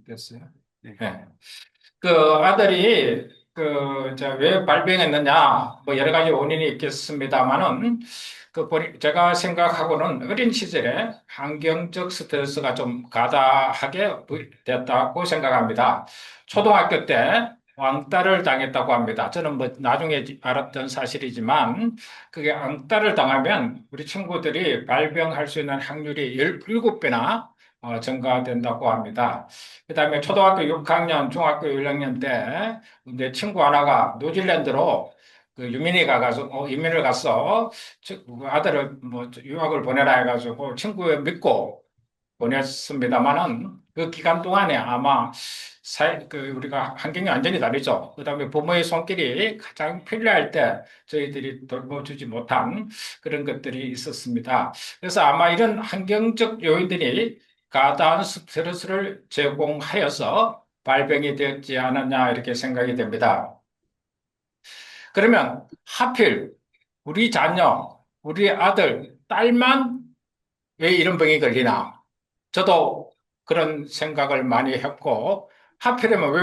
됐어요. 네. 그 아들이 왜 발병했느냐 뭐 여러 가지 원인이 있겠습니다만은 제가 생각하고는 어린 시절에 환경적 스트레스가 좀 가다하게 됐다고 생각합니다. 초등학교 때 왕따를 당했다고 합니다. 저는 뭐 나중에 알았던 사실이지만 그게 왕따를 당하면 우리 친구들이 발병할 수 있는 확률이 17배나 증가된다고 합니다. 그다음에 초등학교 6학년, 중학교 1학년 때 내 친구 하나가 뉴질랜드로 유민이 가가지고 이민을 가서 그 아들을 뭐 유학을 보내라 해가지고 친구를 믿고 보냈습니다만은 그 기간 동안에 아마 우리가 환경이 완전히 다르죠. 그다음에 부모의 손길이 가장 필요할 때 저희들이 돌봐주지 못한 그런 것들이 있었습니다. 그래서 아마 이런 환경적 요인들이 과다한 스트레스를 제공하여서 발병이 되었지 않았냐 이렇게 생각이 됩니다. 그러면 하필 우리 자녀, 우리 아들, 딸만 왜 이런 병이 걸리나? 저도 그런 생각을 많이 했고, 하필이면 왜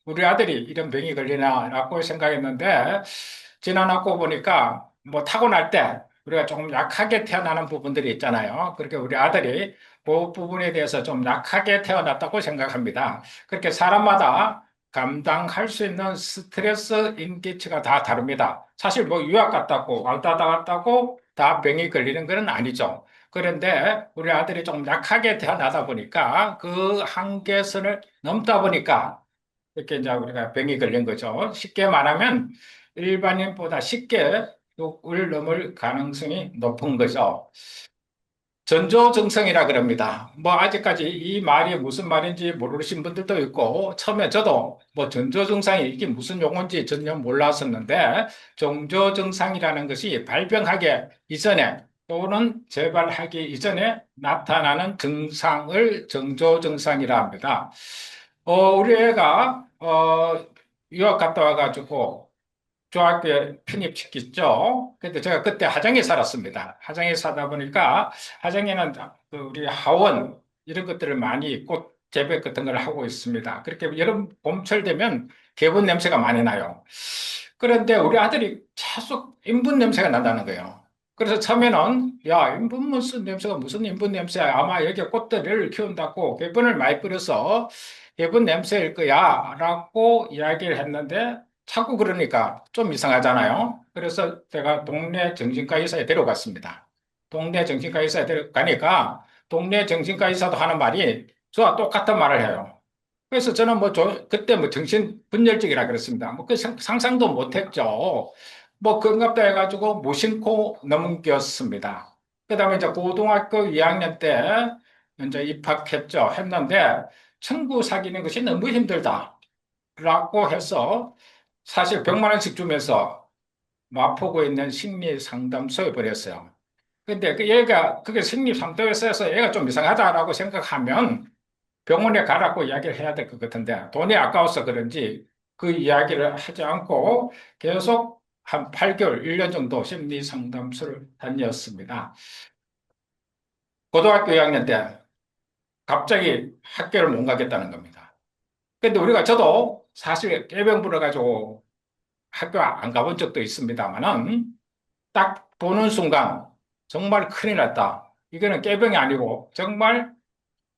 우리 아들이 이런 병이 걸리나라고 생각했는데, 지나놓고 보니까 뭐 타고날 때 우리가 조금 약하게 태어나는 부분들이 있잖아요. 그렇게 우리 아들이 그 부분에 대해서 좀 약하게 태어났다고 생각합니다. 그렇게 사람마다 감당할 수 있는 스트레스 인기치가 다 다릅니다. 사실 뭐 유학 갔다고 왕따 당했다고 다 병이 걸리는 건 아니죠. 그런데 우리 아들이 좀 약하게 태어나다 보니까 그 한계선을 넘다 보니까 이렇게 이제 우리가 병이 걸린 거죠. 쉽게 말하면 일반인보다 쉽게 욕을 넘을 가능성이 높은 거죠. 전조증상이라 그럽니다. 뭐 아직까지 이 말이 무슨 말인지 모르신 분들도 있고 처음에 저도 뭐 전조증상이 이게 무슨 용어인지 전혀 몰랐었는데 정조증상이라는 것이 발병하기 이전에 또는 재발하기 이전에 나타나는 증상을 정조증상이라 합니다. 우리 애가 유학 갔다 와가지고 중학교에 편입시켰죠. 근데 제가 그때 하정에 살았습니다. 하정에 살다 보니까 하정에는 그 우리 하원 이런 것들을 많이 꽃 재배 같은 걸 하고 있습니다. 그렇게 여름 봄철 되면 개분 냄새가 많이 나요. 그런데 우리 아들이 계속 인분 냄새가 난다는 거예요. 그래서 처음에는 야 인분 무슨 냄새가 무슨 인분 냄새야? 아마 여기 꽃들을 키운다고 개분을 많이 뿌려서 개분 냄새일 거야라고 이야기를 했는데 자꾸 그러니까 좀 이상하잖아요. 그래서 제가 동네 정신과 의사에 데려갔습니다. 동네 정신과 의사에 데려가니까 동네 정신과 의사도 하는 말이 저와 똑같은 말을 해요. 그래서 저는 그때 뭐 정신분열증이라 그랬습니다. 뭐 그 상상도 못했죠. 뭐 그런갑다 해가지고 무심코 넘겼습니다. 그다음에 이제 고등학교 2학년 때 이제 입학했죠. 했는데 친구 사귀는 것이 너무 힘들다. 라고 해서 사실 100만 원씩 주면서 마포구에 있는 심리 상담소에 보냈어요. 근데 그게 심리 상담소에서 얘가 좀 이상하다라고 생각하면 병원에 가라고 이야기를 해야 될 것 같은데 돈이 아까워서 그런지 그 이야기를 하지 않고 계속 한 8개월, 1년 정도 심리 상담소를 다녔습니다. 고등학교 2학년 때 갑자기 학교를 못 가겠다는 겁니다. 근데 저도 사실 꾀병 부려가지고 학교 안 가본 적도 있습니다만은 딱 보는 순간 정말 큰일 났다. 이거는 꾀병이 아니고 정말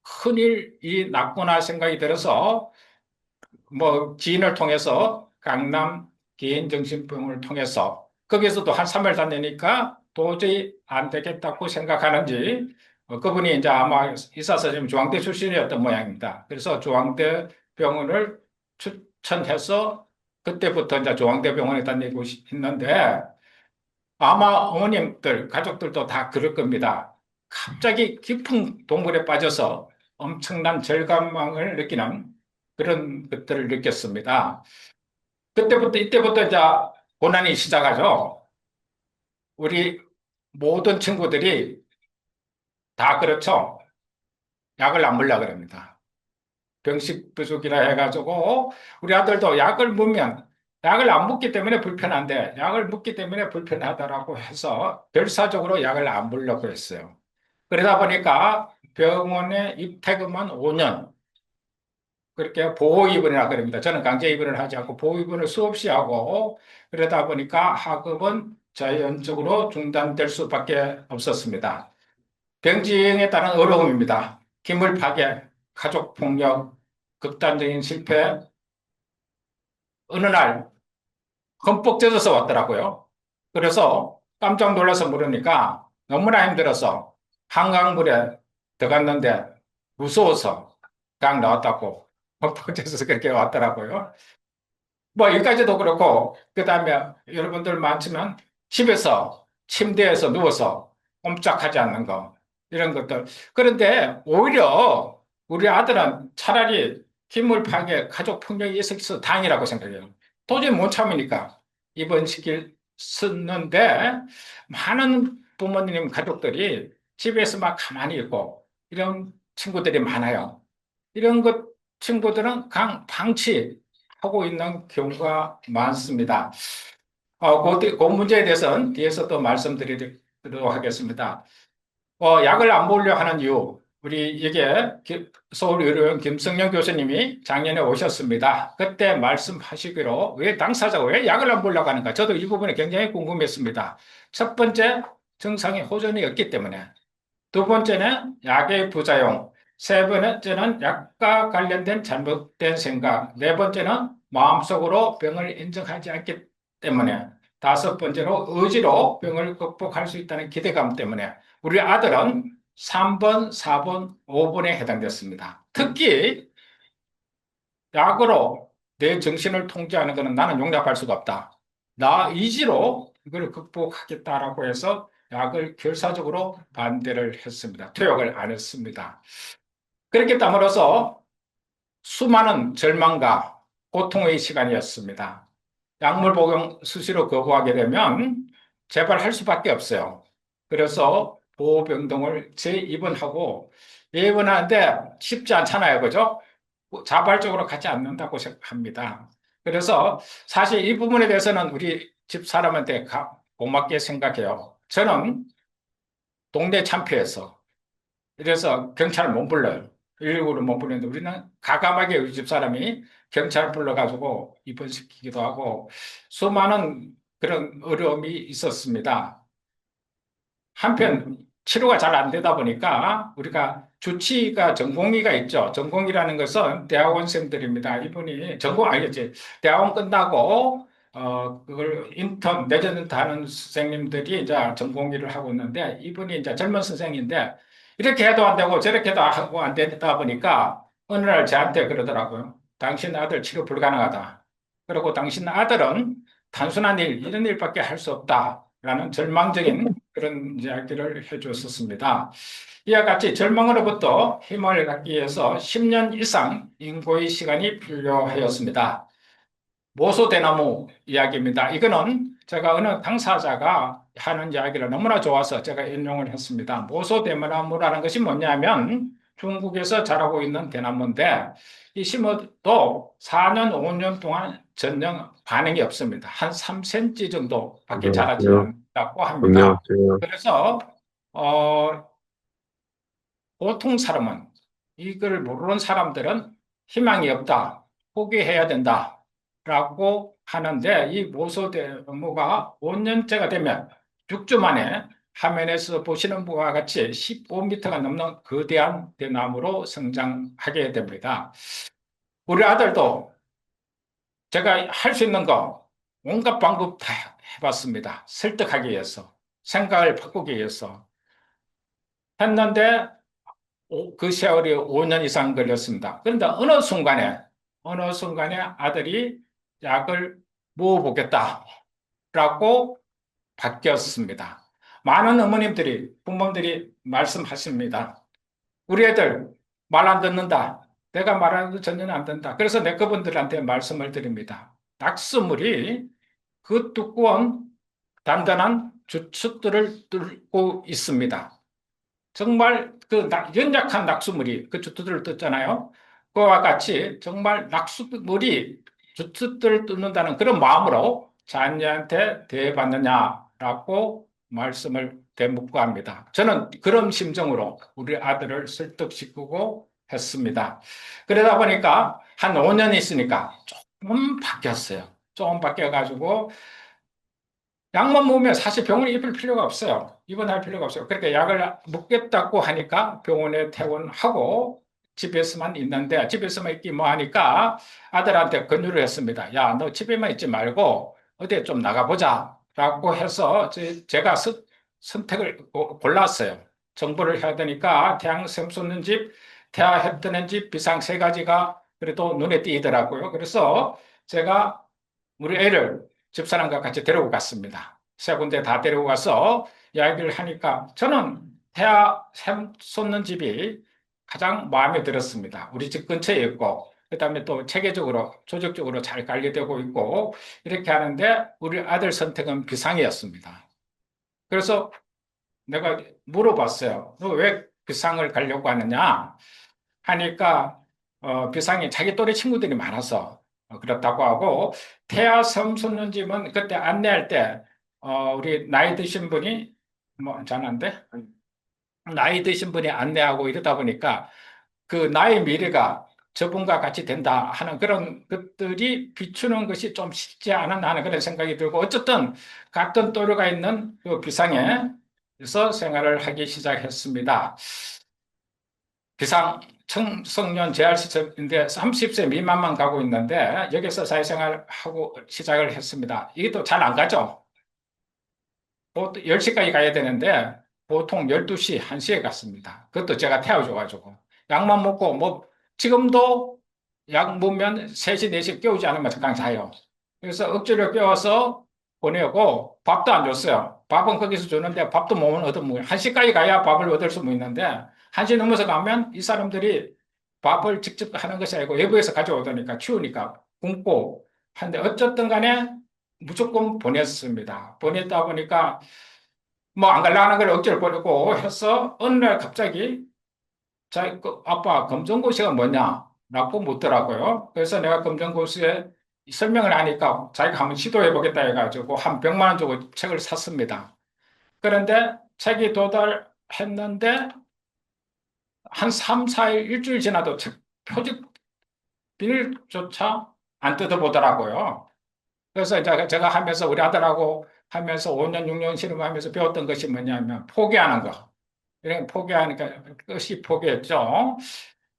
큰일이 났구나 생각이 들어서 뭐 지인을 통해서 강남 개인정신병원을 통해서 거기서도 한 3일 다니니까 도저히 안 되겠다고 생각하는지 그분이 이제 아마 의사 선생님 중앙대 출신이었던 모양입니다. 그래서 중앙대 병원을 추천해서 그때부터 이제 중앙대 병원에 다니고 있는데 아마 어머님들, 가족들도 다 그럴 겁니다. 갑자기 깊은 동굴에 빠져서 엄청난 절감을 느끼는 그런 것들을 느꼈습니다. 이때부터 이제 고난이 시작하죠. 우리 모든 친구들이 다 그렇죠. 약을 안 먹으려고 그럽니다. 병식 부족이라 해가지고 우리 아들도 약을 안 먹기 때문에 불편한데 약을 먹기 때문에 불편하다라고 해서 별사적으로 약을 안 먹으려고 했어요. 그러다 보니까 병원에 입퇴금은 5년. 그렇게 보호입원이라 그럽니다. 저는 강제입원을 하지 않고 보호입원을 수없이 하고 그러다 보니까 학업은 자연적으로 중단될 수밖에 없었습니다. 병증에 따른 어려움입니다. 기물 파괴, 가족 폭력, 극단적인 실패, 어느 날 흠뻑 젖어서 왔더라고요. 그래서 깜짝 놀라서 물으니까 너무나 힘들어서 한강물에 들어갔는데 무서워서 그냥 나왔다고 흠뻑 젖어서 그렇게 왔더라고요. 뭐 여기까지도 그렇고 그다음에 여러분들 많지만 집에서 침대에서 누워서 꼼짝하지 않는 거 이런 것들. 그런데 오히려 우리 아들은 차라리 기물 파괴, 가족 폭력이 있어서 다행이라고 생각해요. 도저히 못 참으니까 입원시킬 썼는데 많은 부모님 가족들이 집에서 막 가만히 있고 이런 친구들이 많아요. 이런 것 친구들은 그냥 방치하고 있는 경우가 많습니다. 그 문제에 대해서는 뒤에서 또 말씀드리도록 하겠습니다. 약을 안 먹으려 하는 이유, 우리 이게 서울의료원 김성령 교수님이 작년에 오셨습니다. 그때 말씀하시기로 왜 당사자가 왜 약을 안 먹으려고 하는가? 저도 이 부분에 굉장히 궁금했습니다. 첫 번째, 증상이 호전이 없기 때문에. 두 번째는 약의 부작용. 세 번째는 약과 관련된 잘못된 생각. 네 번째는 마음속으로 병을 인정하지 않기 때문에. 다섯 번째로 의지로 병을 극복할 수 있다는 기대감 때문에. 우리 아들은 3번, 4번, 5번에 해당됐습니다. 특히 약으로 내 정신을 통제하는 것은 나는 용납할 수가 없다. 나 의지로 이걸 극복하겠다라고 해서 약을 결사적으로 반대를 했습니다. 투약을 안 했습니다. 그렇게 땀으로써 수많은 절망과 고통의 시간이었습니다. 약물 복용 수시로 거부하게 되면 재발할 수밖에 없어요. 그래서 보호병동을 재입원하고 예원하는데 쉽지 않잖아요. 그죠? 자발적으로 가지 않는다고 생각합니다. 그래서 사실 이 부분에 대해서는 우리 집 사람한테 고맙게 생각해요. 저는 동네 참패해서 이래서 경찰을 못 불러요. 119를 못 부르는데 우리는 가감하게 우리 집 사람이 경찰을 불러가지고 입원시키기도 하고 수많은 그런 어려움이 있었습니다. 한편 치료가 잘 안 되다 보니까 우리가 주치의가 전공의가 있죠. 전공이라는 것은 대학원생들입니다. 이분이 전공 알겠지? 대학원 끝나고 그걸 내전 하는 선생님들이 이제 전공의를 하고 있는데 이분이 이제 젊은 선생인데 이렇게 해도 안 되고 저렇게 해도 하고 안 되다 보니까 어느 날 저한테 그러더라고요. 당신 아들 치료 불가능하다. 그리고 당신 아들은 단순한 일, 이런 일밖에 할 수 없다라는 절망적인 그런 이야기를 해줬었습니다. 이와 같이 절망으로부터 힘을 갖기 위해서 10년 이상 인고의 시간이 필요하였습니다. 모소대나무 이야기입니다. 이거는 제가 어느 당사자가 하는 이야기를 너무나 좋아서 제가 인용을 했습니다. 모소대나무라는 것이 뭐냐면 중국에서 자라고 있는 대나무인데 이 심어도 4년, 5년 동안 전혀 반응이 없습니다. 한 3cm 정도밖에 자라지 안녕하세요. 않는다고 합니다. 안녕하세요. 그래서 어, 보통 사람은 이걸 모르는 사람들은 희망이 없다, 포기해야 된다라고 하는데 이 모소대나무가 5년째가 되면 6주 만에 화면에서 보시는 바와 같이 15m가 넘는 거대한 대나무로 성장하게 됩니다. 우리 아들도 제가 할 수 있는 거 온갖 방법 다 해봤습니다. 설득하기 위해서, 생각을 바꾸기 위해서 했는데 그 세월이 5년 이상 걸렸습니다. 그런데 어느 순간에 아들이 약을 먹어보겠다라고 바뀌었습니다. 많은 어머님들이, 부모님들이 말씀하십니다. 우리 애들 말 안 듣는다. 내가 말하는 거 전혀 안 듣는다. 그래서 내 그분들한테 말씀을 드립니다. 낙수물이 그 두꺼운 단단한 주춧들을 뚫고 있습니다. 정말 그 연약한 낙수물이 그 주투들을 뜯잖아요. 그와 같이 정말 낙수물이 주투들을 뜯는다는 그런 마음으로 자녀한테 대해받느냐라고 말씀을 대묵과합니다. 저는 그런 심정으로 우리 아들을 설득시키고 했습니다. 그러다 보니까 한 5년 있으니까 조금 바뀌었어요. 조금 바뀌어가지고 약만 먹으면 사실 병원에 입을 필요가 없어요. 입원할 필요가 없어요. 그렇게 약을 먹겠다고 하니까 병원에 퇴원하고 집에서만 있는데 집에서만 있기 뭐 하니까 아들한테 권유를 했습니다. 야, 너 집에만 있지 말고 어디 좀 나가보자. 라고 해서 제가 선택을 골랐어요. 정보를 해야 되니까 태양 샘 쏘는 집, 태아 해 뜨는 집, 비상 세 가지가 그래도 눈에 띄더라고요. 그래서 제가 우리 애를 집사람과 같이 데리고 갔습니다. 세 군데 다 데리고 가서 이야기를 하니까 저는 태아 샘 솟는 집이 가장 마음에 들었습니다. 우리 집 근처에 있고, 그다음에 또 체계적으로, 조직적으로 잘 관리되고 있고, 이렇게 하는데 우리 아들 선택은 비상이었습니다. 그래서 내가 물어봤어요. 너 왜 비상을 가려고 하느냐? 하니까 비상이 자기 또래 친구들이 많아서 그렇다고 하고 태아 섬솟는집은 그때 안내할 때 우리 나이 드신 분이 뭐 잘안돼 나이 드신 분이 안내하고 이러다 보니까 그 나의 미래가 저분과 같이 된다 하는 그런 것들이 비추는 것이 좀 쉽지 않은 하는 그런 생각이 들고 어쨌든 같은 또래가 있는 그 비상에서 생활을 하기 시작했습니다. 비상 청소년 재활 시설인데 30세 미만만 가고 있는데 여기서 사회생활하고 시작을 했습니다. 이게 또 잘 안 가죠. 보통 10시까지 가야 되는데 보통 12시, 1시에 갔습니다. 그것도 제가 태워줘가지고 약만 먹고 뭐 지금도 약 먹으면 3시, 4시 깨우지 않으면 잠깐 자요. 그래서 억지로 깨워서 보내고 밥도 안 줬어요. 밥은 거기서 주는데 밥도 못 얻어먹어요. 1시까지 가야 밥을 얻을 수 있는데 1시 넘어서 가면 이 사람들이 밥을 직접 하는 것이 아니고 외부에서 가져오더니까 추우니까 굶고 한데 어쨌든 간에 무조건 보냈습니다. 보냈다 보니까 뭐 안 가려는 걸 억지로 보내고 해서 어느 날 갑자기 그 아빠 검정고시가 뭐냐? 라고 묻더라고요. 그래서 내가 검정고시에 설명을 하니까 자기가 한번 시도해 보겠다 해가지고 한 100만 원 주고 책을 샀습니다. 그런데 책이 도달했는데 한 3, 4일, 일주일 지나도 책 표지 비닐조차 안 뜯어보더라고요. 그래서 이제 제가 하면서 우리 아들하고 하면서 5년, 6년 실험하면서 배웠던 것이 뭐냐면 포기하는 거. 이런 포기하니까 끝이 포기했죠.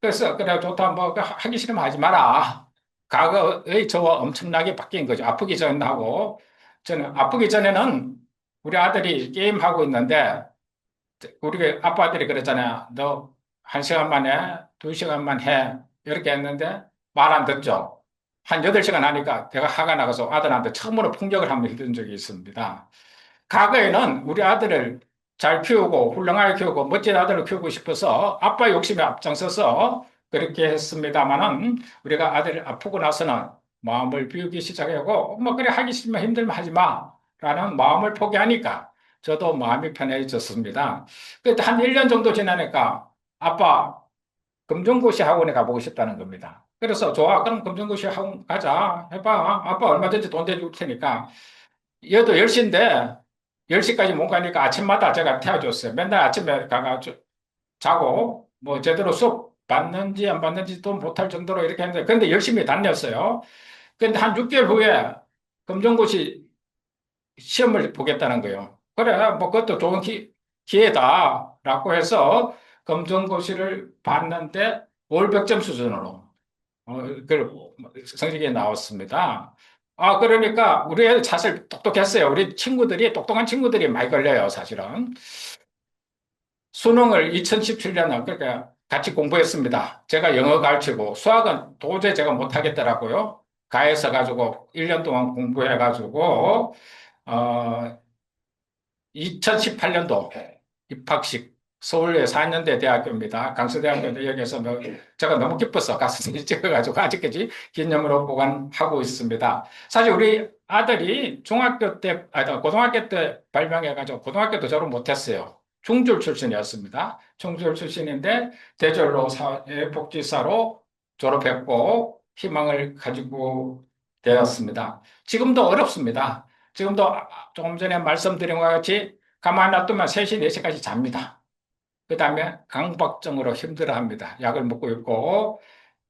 그래서 그래 좋다 뭐 하기 싫으면 하지 마라. 과거의 저와 엄청나게 바뀐 거죠. 아프기 전하고 저는 아프기 전에는 우리 아들이 게임하고 있는데 우리 아빠들이 그랬잖아요. 너 1시간만 해, 2시간만 해. 이렇게 했는데 말 안 듣죠. 한 8시간 하니까 내가 화가 나가서 아들한테 처음으로 폭력을 한번 해준 적이 있습니다. 과거에는 우리 아들을 잘 키우고 훌륭하게 키우고 멋진 아들을 키우고 싶어서 아빠 욕심에 앞장서서 그렇게 했습니다만은 우리가 아들이 아프고 나서는 마음을 비우기 시작하고 뭐 그래 하기 싫으면 힘들면 하지 마라는 마음을 포기하니까 저도 마음이 편해졌습니다. 그때 한 1년 정도 지나니까 아빠 검정고시 학원에 가보고 싶다는 겁니다. 그래서 좋아 그럼 검정고시 학원 가자 해봐 아빠 얼마든지 돈 대줄 테니까 얘도 10시인데 10시까지 못 가니까 아침마다 제가 태워줬어요. 맨날 아침에 가가지고 자고 뭐 제대로 수업 받는지 안 받는지도 못할 정도로 이렇게 했는데 근데 열심히 다녔어요. 근데 한 6개월 후에 검정고시 시험을 보겠다는 거예요. 그래, 뭐 그것도 좋은 기회다라고 해서 검정고시를 봤는데 월백점 수준으로 그 성적이 나왔습니다. 아, 그러니까 우리 애들 사실 똑똑했어요. 우리 친구들이, 똑똑한 친구들이 많이 걸려요, 사실은. 수능을 2017년에 그러니까 같이 공부했습니다. 제가 영어 가르치고 수학은 도저히 제가 못하겠더라고요. 가해서 가지고 1년 동안 공부해가지고, 2018년도 입학식 서울의 4년대 대학교입니다. 강서대학교 여기에서 뭐 제가 너무 기뻐서 가서 찍어가지고 아직까지 기념으로 보관하고 있습니다. 사실 우리 아들이 중학교 때, 아니, 고등학교 때 발명해가지고 고등학교도 졸업 못했어요. 중졸 출신이었습니다. 중졸 출신인데 대졸로 사회복지사로 졸업했고 희망을 가지고 되었습니다. 지금도 어렵습니다. 지금도 조금 전에 말씀드린 것 같이 가만히 놔두면 3시, 4시까지 잡니다. 그 다음에 강박증으로 힘들어합니다. 약을 먹고 있고,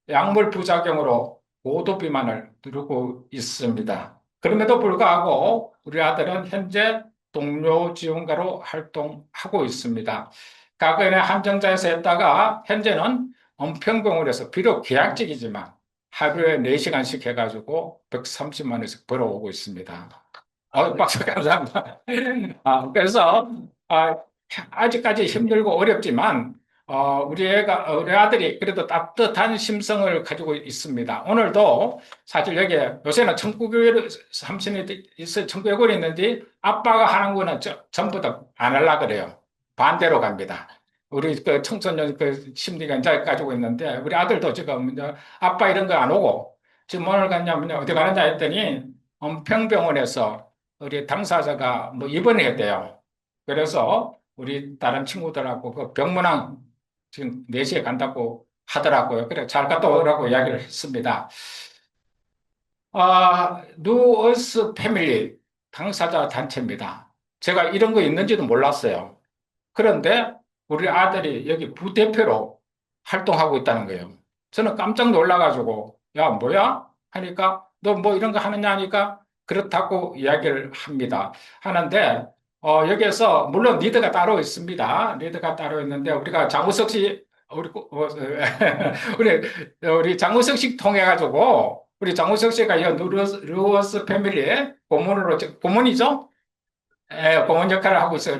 약물 부작용으로 고도 비만을 누르고 있습니다. 그럼에도 불구하고 우리 아들은 현재 동료 지원가로 활동하고 있습니다. 과거에는 함정자에서 했다가 현재는 은평병원에서 비록 계약직이지만 하루에 4시간씩 해가지고 130만 원씩 벌어오고 있습니다. 박수 감사합니다. 그래서 아, 아직까지 힘들고 어렵지만 우리 아들이 그래도 따뜻한 심성을 가지고 있습니다. 오늘도 사실 여기 요새는 천국교회를 삼신이 있어 천국교회 있는데 아빠가 하는 거는 전부 다 안 하려 그래요. 반대로 갑니다. 우리 그 청소년 그 심리가 이제 가지고 있는데 우리 아들도 지금 이제 아빠 이런 거 안 오고 지금 오늘 갔냐면 어디 가느냐 했더니 평병원에서 우리 당사자가 뭐 입원을 했대요. 그래서 우리 다른 친구들하고 그 병문안 지금 4시에 간다고 하더라고요. 그래, 잘 갔다 오라고 이야기를 했습니다. 누어스 패밀리 당사자 단체입니다. 제가 이런 거 있는지도 몰랐어요. 그런데 우리 아들이 여기 부대표로 활동하고 있다는 거예요. 저는 깜짝 놀라가지고, 야, 뭐야? 하니까, 너 뭐 이런 거 하느냐 하니까, 그렇다고 이야기를 합니다. 하는데, 여기에서, 물론 리더가 따로 있습니다. 리더가 따로 있는데, 우리가 장우석 씨, 우리, 우리 장우석 씨 통해가지고, 우리 장우석 씨가 이 루어스 패밀리의 고문이죠? 예, 공헌 역할을 하고 있어요.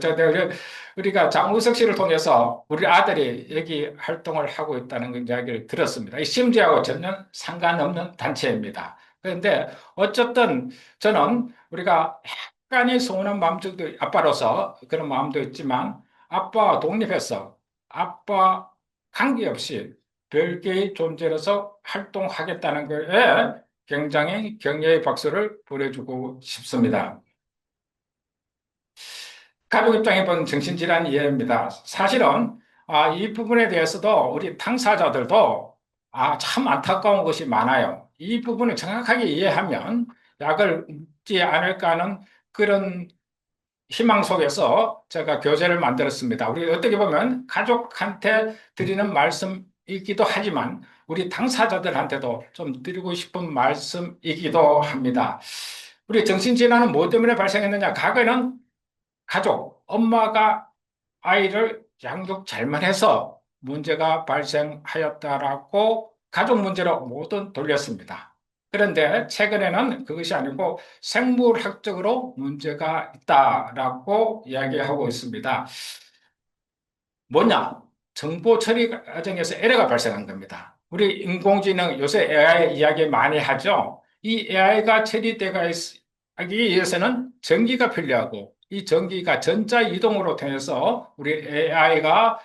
우리가 장우석 씨를 통해서 우리 아들이 여기 활동을 하고 있다는 이야기를 들었습니다. 이 심지하고 전혀 상관없는 단체입니다. 그런데 어쨌든 저는 우리가 약간의 서운한 마음도 아빠로서 그런 마음도 있지만 아빠와 독립해서 아빠 관계없이 별개의 존재로서 활동하겠다는 거에 굉장히 격려의 박수를 보내주고 싶습니다. 가족 입장에 본 정신질환 이해입니다. 사실은 이 부분에 대해서도 우리 당사자들도 참 안타까운 것이 많아요. 이 부분을 정확하게 이해하면 약을 먹지 않을까 하는 그런 희망 속에서 제가 교재를 만들었습니다. 우리 어떻게 보면 가족한테 드리는 말씀이기도 하지만 우리 당사자들한테도 좀 드리고 싶은 말씀이기도 합니다. 우리 정신질환은 뭐 때문에 발생했느냐? 과거에는 가족, 엄마가 아이를 양육 잘만 해서 문제가 발생하였다라고 가족 문제로 모두 돌렸습니다. 그런데 최근에는 그것이 아니고 생물학적으로 문제가 있다라고 이야기하고 있습니다. 뭐냐? 정보 처리 과정에서 에러가 발생한 겁니다. 우리 인공지능 요새 AI 이야기 많이 하죠? 이 AI가 처리되기 위해서는 전기가 필요하고 이 전기가 전자 이동으로 통해서 우리 AI가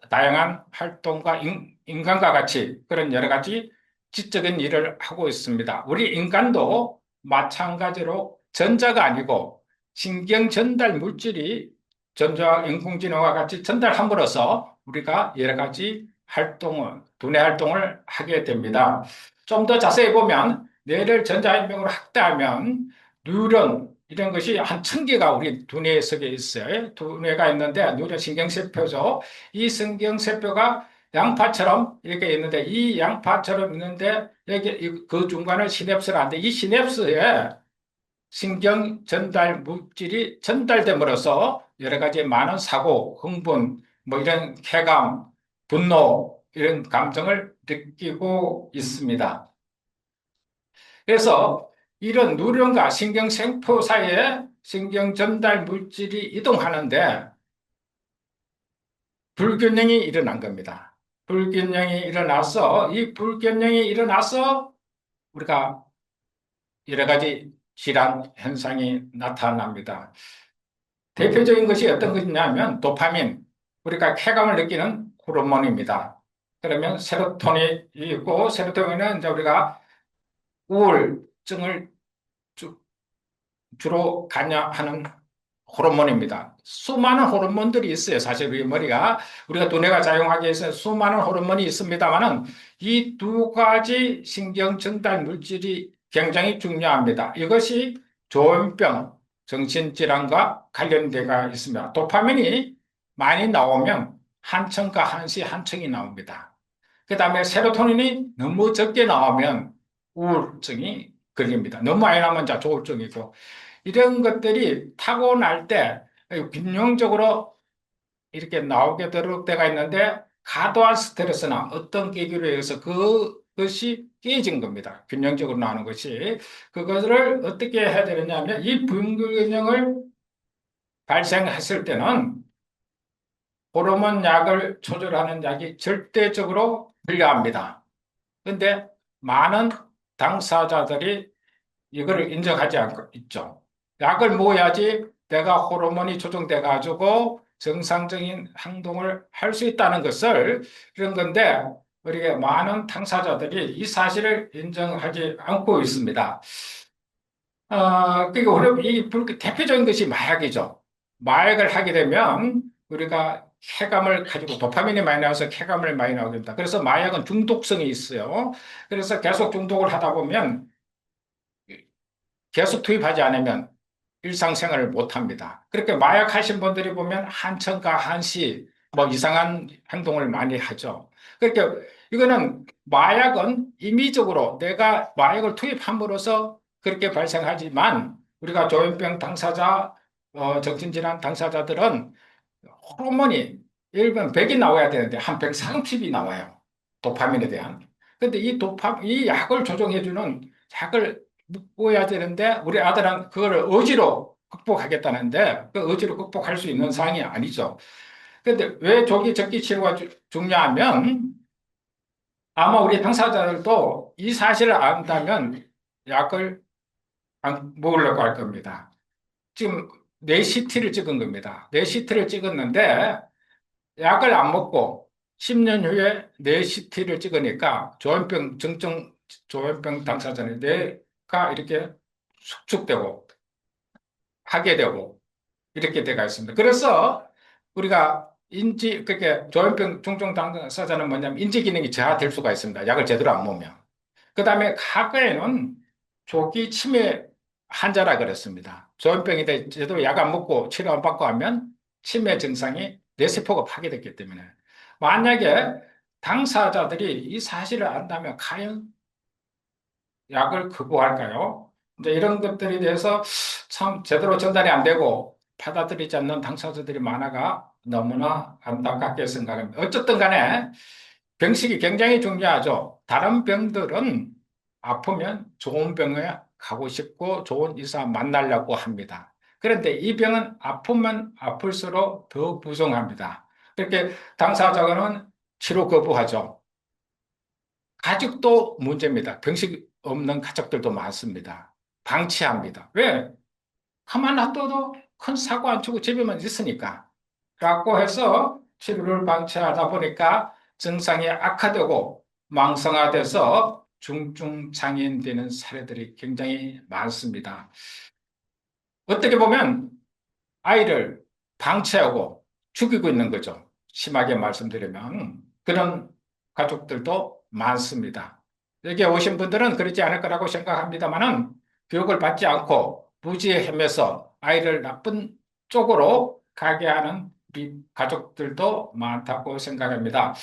다양한 활동과 인간과 같이 그런 여러 가지 지적인 일을 하고 있습니다. 우리 인간도 마찬가지로 전자가 아니고 신경 전달 물질이 전자 인공지능과 같이 전달함으로써 우리가 여러 가지 활동을, 두뇌 활동을 하게 됩니다. 좀 더 자세히 보면 뇌를 전자인명으로 확대하면 뉴런 이런 것이 한 1,000개가 우리 두뇌 속에 있어요. 두뇌가 있는데 뉴런 신경세포죠. 이 신경세포가 양파처럼 이렇게 있는데 이 양파처럼 있는데 여기 그 중간에 시냅스가 하는데 이 시냅스에 신경 전달 물질이 전달됨으로써 여러 가지 많은 사고, 흥분, 뭐 이런 쾌감, 분노 이런 감정을 느끼고 있습니다. 그래서 이런 누런과 신경세포 사이에 신경 전달 물질이 이동하는데 불균형이 일어난 겁니다. 불균형이 일어나서 이 불균형이 일어나서 우리가 여러 가지 질환 현상이 나타납니다. 대표적인 것이 어떤 것이냐면 도파민, 우리가 쾌감을 느끼는 호르몬입니다. 그러면 세로토닌이 있고 세로토닌은 이제 우리가 우울증을 주로 관여하는 호르몬입니다. 수많은 호르몬들이 있어요. 사실 우리 머리가 우리가 두뇌가 작용하기 위해서 수많은 호르몬이 있습니다만은 이 두 가지 신경 전달 물질이 굉장히 중요합니다. 이것이 조현병, 정신질환과 관련되어 있습니다. 도파민이 많이 나오면 한층과 한시 한층이 나옵니다. 그 다음에 세로토닌이 너무 적게 나오면 우울증이 걸립니다. 너무 많이 나오면 자 조울증이고 이런 것들이 타고날 때 균형적으로 이렇게 나오게 될 때가 있는데 과도한 스트레스나 어떤 계기로 해서 그것이 깨진 겁니다. 균형적으로 나오는 것이. 그것을 어떻게 해야 되느냐면 이 불균형을 발생했을 때는 호르몬 약을 조절하는 약이 절대적으로 필요합니다. 그런데 많은 당사자들이 이거를 인정하지 않고 있죠. 약을 먹어야지 내가 호르몬이 조정돼 가지고 정상적인 행동을 할 수 있다는 것을 그런 건데 우리가 많은 당사자들이 이 사실을 인정하지 않고 있습니다. 그리고 대표적인 것이 마약이죠. 마약을 하게 되면 우리가 쾌감을 가지고 도파민이 많이 나와서 쾌감을 많이 나오게 됩니다. 그래서 마약은 중독성이 있어요. 그래서 계속 중독을 하다 보면 계속 투입하지 않으면 일상생활을 못합니다. 그렇게 마약 하신 분들이 보면 한천과 한시 뭐 이상한 행동을 많이 하죠. 그러니까 이거는 마약은 임의적으로 내가 마약을 투입함으로써 그렇게 발생하지만 우리가 조현병 당사자, 정신질환 당사자들은 호르몬이 일본 100이 나와야 되는데 한 130이 나와요. 도파민에 대한. 근데 이 약을 조정해주는 약을 먹어야 되는데 우리 아들은 그거를 의지로 극복하겠다는데 그 의지로 극복할 수 있는 상황이 아니죠. 근데 왜 조기 적기 치료가 중요하면 아마 우리 당사자들도 이 사실을 안다면 약을 안 먹으려고 할 겁니다. 지금 뇌 CT를 찍은 겁니다. 뇌 CT를 찍었는데 약을 안 먹고 10년 후에 뇌 CT를 찍으니까 조현병 당사자는 뇌가 이렇게 수축되고 하게 되고 이렇게 돼가 있습니다. 그래서 우리가 그렇게 조현병 중증 당사자는 뭐냐면 인지 기능이 저하될 수가 있습니다. 약을 제대로 안 먹으면. 그 다음에 과거에는 조기 치매 환자라 그랬습니다. 조현병이 제대로 약 안 먹고 치료 안 받고 하면 치매 증상이 뇌세포가 파괴됐기 때문에 만약에 당사자들이 이 사실을 안다면 과연 약을 거부할까요? 이제 이런 것들에 대해서 참 제대로 전달이 안 되고 받아들이지 않는 당사자들이 많아가 너무나 안타깝게 생각합니다. 어쨌든 간에 병식이 굉장히 중요하죠. 다른 병들은 아프면 좋은 병에 가고 싶고 좋은 의사 만나려고 합니다. 그런데 이 병은 아프면 아플수록 더 부정합니다. 그렇게 당사자는 치료 거부하죠. 가족도 문제입니다. 병식 없는 가족들도 많습니다. 방치합니다. 왜? 가만 놔둬도 큰 사고 안 치고 집에만 있으니까. 라고 해서 치료를 방치하다 보니까 증상이 악화되고 망성화돼서 중증장애인 되는 사례들이 굉장히 많습니다. 어떻게 보면 아이를 방치하고 죽이고 있는 거죠. 심하게 말씀드리면. 그런 가족들도 많습니다. 여기 오신 분들은 그렇지 않을 거라고 생각합니다만은 교육을 받지 않고 무지에 헤매서 아이를 나쁜 쪽으로 가게 하는 우리 가족들도 많다고 생각합니다.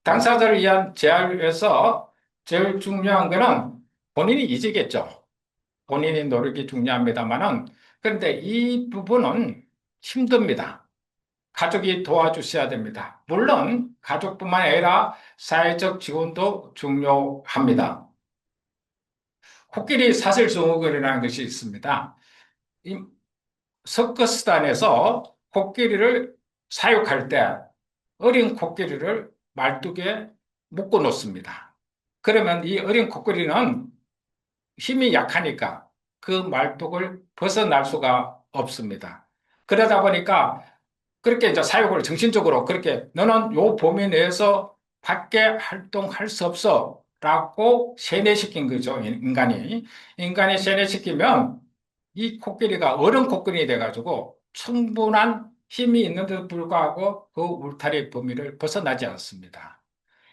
당사자를 위한 재활에서 제일 중요한 거는 본인이 이지겠죠. 본인이 노력이 중요합니다만은 그런데 이 부분은 힘듭니다. 가족이 도와주셔야 됩니다. 물론 가족뿐만 아니라 사회적 지원도 중요합니다. 코끼리 사슬증후군이라는 것이 있습니다. 이 서커스단에서 코끼리를 사육할 때 어린 코끼리를 말뚝에 묶어 놓습니다. 그러면 이 어린 코끼리는 힘이 약하니까 그 말뚝을 벗어날 수가 없습니다. 그러다 보니까 그렇게 이제 사육을 정신적으로 그렇게 너는 요 범위 내에서 밖에 활동할 수 없어 라고 세뇌시킨 거죠, 인간이. 인간이 세뇌시키면 이 코끼리가 어른 코끼리 돼가지고 충분한 힘이 있는데도 불구하고 그 울타리 범위를 벗어나지 않습니다.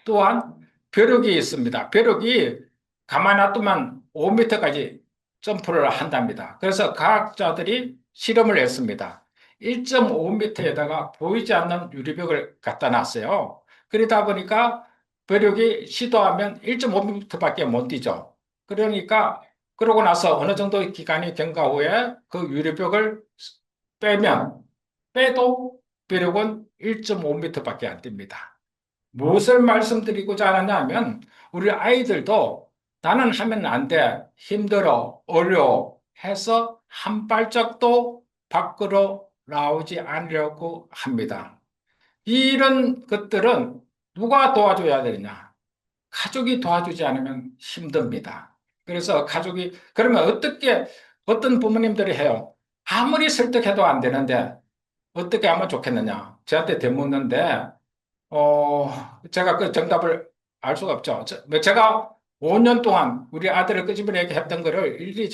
또한 벼룩이 있습니다. 벼룩이 가만히 놔두면 5m까지 점프를 한답니다. 그래서 과학자들이 실험을 했습니다. 1.5m에다가 보이지 않는 유리벽을 갖다 놨어요. 그러다 보니까 벼룩이 시도하면 1.5m밖에 못 뛰죠. 그러니까 그러고 나서 어느 정도 기간이 경과 후에 그 유리벽을 빼면 빼도 벼룩은 1.5m밖에 안 뜁니다. 무엇을 말씀드리고자 하느냐 하면 우리 아이들도 나는 하면 안 돼, 힘들어, 어려워 해서 한 발짝도 밖으로 나오지 않으려고 합니다. 이런 것들은 누가 도와줘야 되느냐? 가족이 도와주지 않으면 힘듭니다. 그래서 가족이, 그러면 어떻게, 어떤 부모님들이 해요? 아무리 설득해도 안 되는데 어떻게 하면 좋겠느냐? 저한테 되묻는데 제가 그 정답을 알 수가 없죠. 제가 5년 동안 우리 아들을 끄집어내게 했던 거를 일일이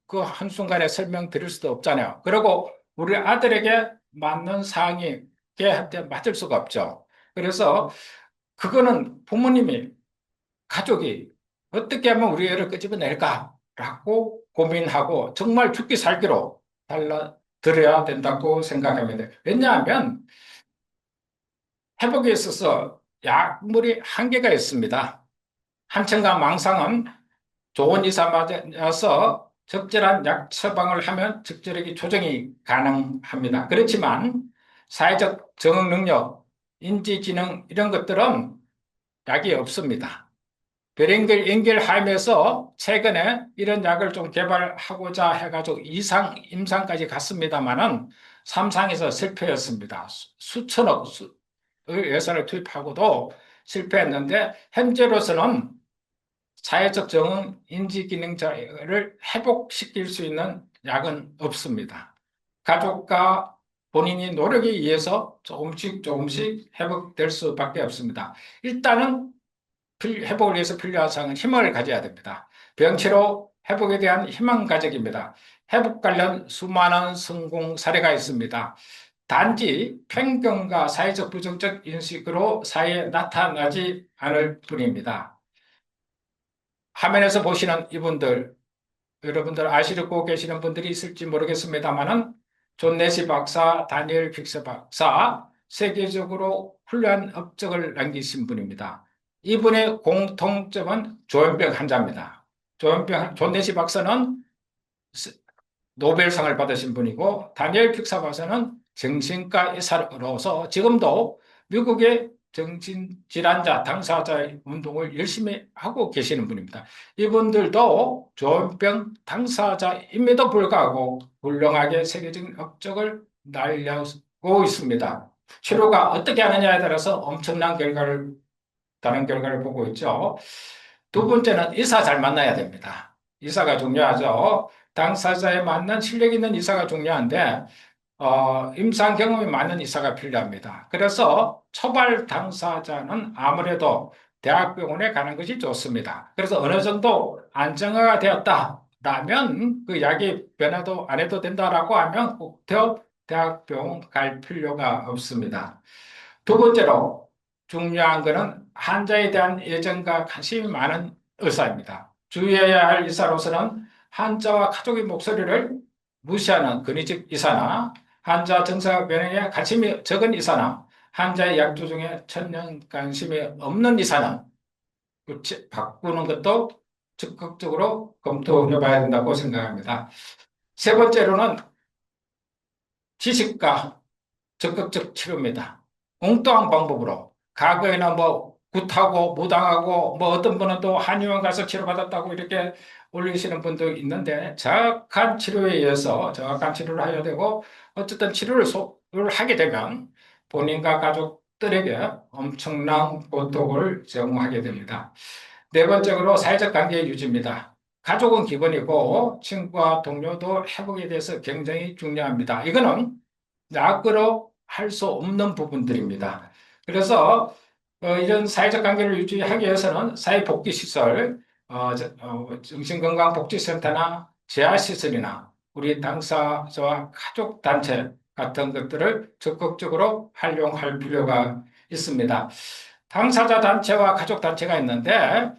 그 한순간에 설명드릴 수도 없잖아요. 그리고 우리 아들에게 맞는 상황이 걔한테 맞을 수가 없죠. 그래서 그거는 부모님이, 가족이 어떻게 하면 우리 애를 끄집어낼까라고 고민하고 정말 죽기 살기로 달라들어야 된다고 생각합니다. 왜냐하면 회복에 있어서 약물이 한계가 있습니다. 한청과 망상은 좋은 의사 맞아서 적절한 약 처방을 하면 적절하게 조정이 가능합니다. 그렇지만 사회적 적응 능력, 인지 지능 이런 것들은 약이 없습니다. 별의별 연결하면서 최근에 이런 약을 좀 개발하고자 해가지고 임상까지 갔습니다만은 3상에서 실패했습니다. 수천억, 예산을 투입하고도 실패했는데 현재로서는 사회적 적응 인지기능자를 회복시킬 수 있는 약은 없습니다. 가족과 본인이 노력에 의해서 조금씩 조금씩 회복될 수밖에 없습니다. 일단은 회복을 위해서 필요한 사항은 희망을 가져야 됩니다. 병치료 회복에 대한 희망 가족입니다. 회복 관련 수많은 성공 사례가 있습니다. 단지 편견과 사회적 부정적 인식으로 사회에 나타나지 않을 뿐입니다. 화면에서 보시는 이분들, 여러분들 아시고 계시는 분들이 있을지 모르겠습니다만은 존 내시 박사, 다니엘 픽스 박사, 세계적으로 훌륭한 업적을 남기신 분입니다. 이분의 공통점은 조현병 환자입니다. 존 내시 박사는 노벨상을 받으신 분이고 다니엘 픽사 박사는 정신과 의사로서 지금도 미국의 정신질환자 당사자 운동을 열심히 하고 계시는 분입니다. 이분들도 조현병 당사자임에도 불구하고 훌륭하게 세계적인 업적을 날리고 있습니다. 치료가 어떻게 하느냐에 따라서 엄청난 다른 결과를 보고 있죠. 두 번째는 의사 잘 만나야 됩니다. 의사가 중요하죠. 당사자에 맞는 실력 있는 의사가 중요한데, 임상 경험이 많은 의사가 필요합니다. 그래서 초발 당사자는 아무래도 대학병원에 가는 것이 좋습니다. 그래서 어느 정도 안정화가 되었다라면 그 약이 변화도 안 해도 된다라고 하면 꼭 대학병원 갈 필요가 없습니다. 두 번째로 중요한 것은 환자에 대한 애정과 관심이 많은 의사입니다. 주의해야 할 의사로서는 환자와 가족의 목소리를 무시하는 근위직 의사나 환자 증상 변화에 관심이 적은 의사나 환자의 약조 중에 천연 관심이 없는 의사는 바꾸는 것도 적극적으로 검토해 봐야 된다고 생각합니다. 세 번째로는 지식과 적극적 치료입니다. 엉뚱한 방법으로 과거에는 뭐 굿하고 무당하고 뭐 어떤 분은 또 한의원 가서 치료받았다고 이렇게 올리시는 분도 있는데 정확한 치료에 의해서 정확한 치료를 해야 되고 어쨌든 치료를 하게 되면 본인과 가족들에게 엄청난 고통을 제공하게 됩니다. 네 번째로 사회적 관계 유지입니다. 가족은 기본이고 친구와 동료도 회복에 대해서 굉장히 중요합니다. 이거는 약으로 할 수 없는 부분들입니다. 그래서 이런 사회적 관계를 유지하기 위해서는 사회복지시설, 정신건강복지센터나 재활시설이나 우리 당사자와 가족단체 같은 것들을 적극적으로 활용할 필요가 있습니다. 당사자 단체와 가족 단체가 있는데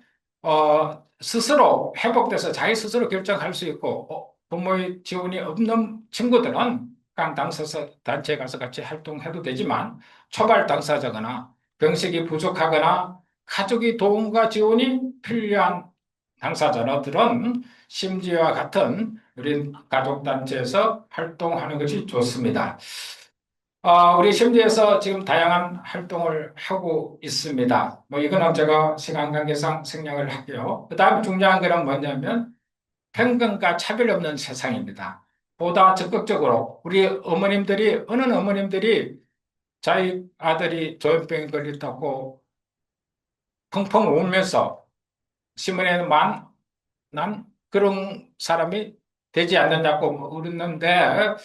스스로 회복돼서 자기 스스로 결정할 수 있고 부모의 지원이 없는 친구들은 깡 당사자 단체에 가서 같이 활동해도 되지만 초발 당사자거나 병식이 부족하거나 가족의 도움과 지원이 필요한 당사자들은 심지어와 같은 우리 가족단체에서 활동하는 것이 좋습니다. 우리 심지에서 지금 다양한 활동을 하고 있습니다. 뭐 이거는 제가 시간 관계상 생략을 할게요. 그 다음 중요한 거는 뭐냐면 편견과 차별 없는 세상입니다. 보다 적극적으로 우리 어머님들이 어느 어머님들이 자기 아들이 조현병에 걸렸다고 펑펑 울면서 신문에만 난 그런 사람이 되지 않느냐고 울었는데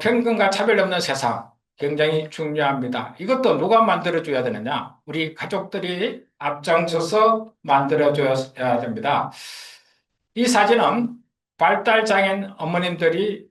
편견과 차별 없는 세상 굉장히 중요합니다. 이것도 누가 만들어줘야 되느냐? 우리 가족들이 앞장서서 만들어줘야 됩니다. 이 사진은 발달장애인 어머님들이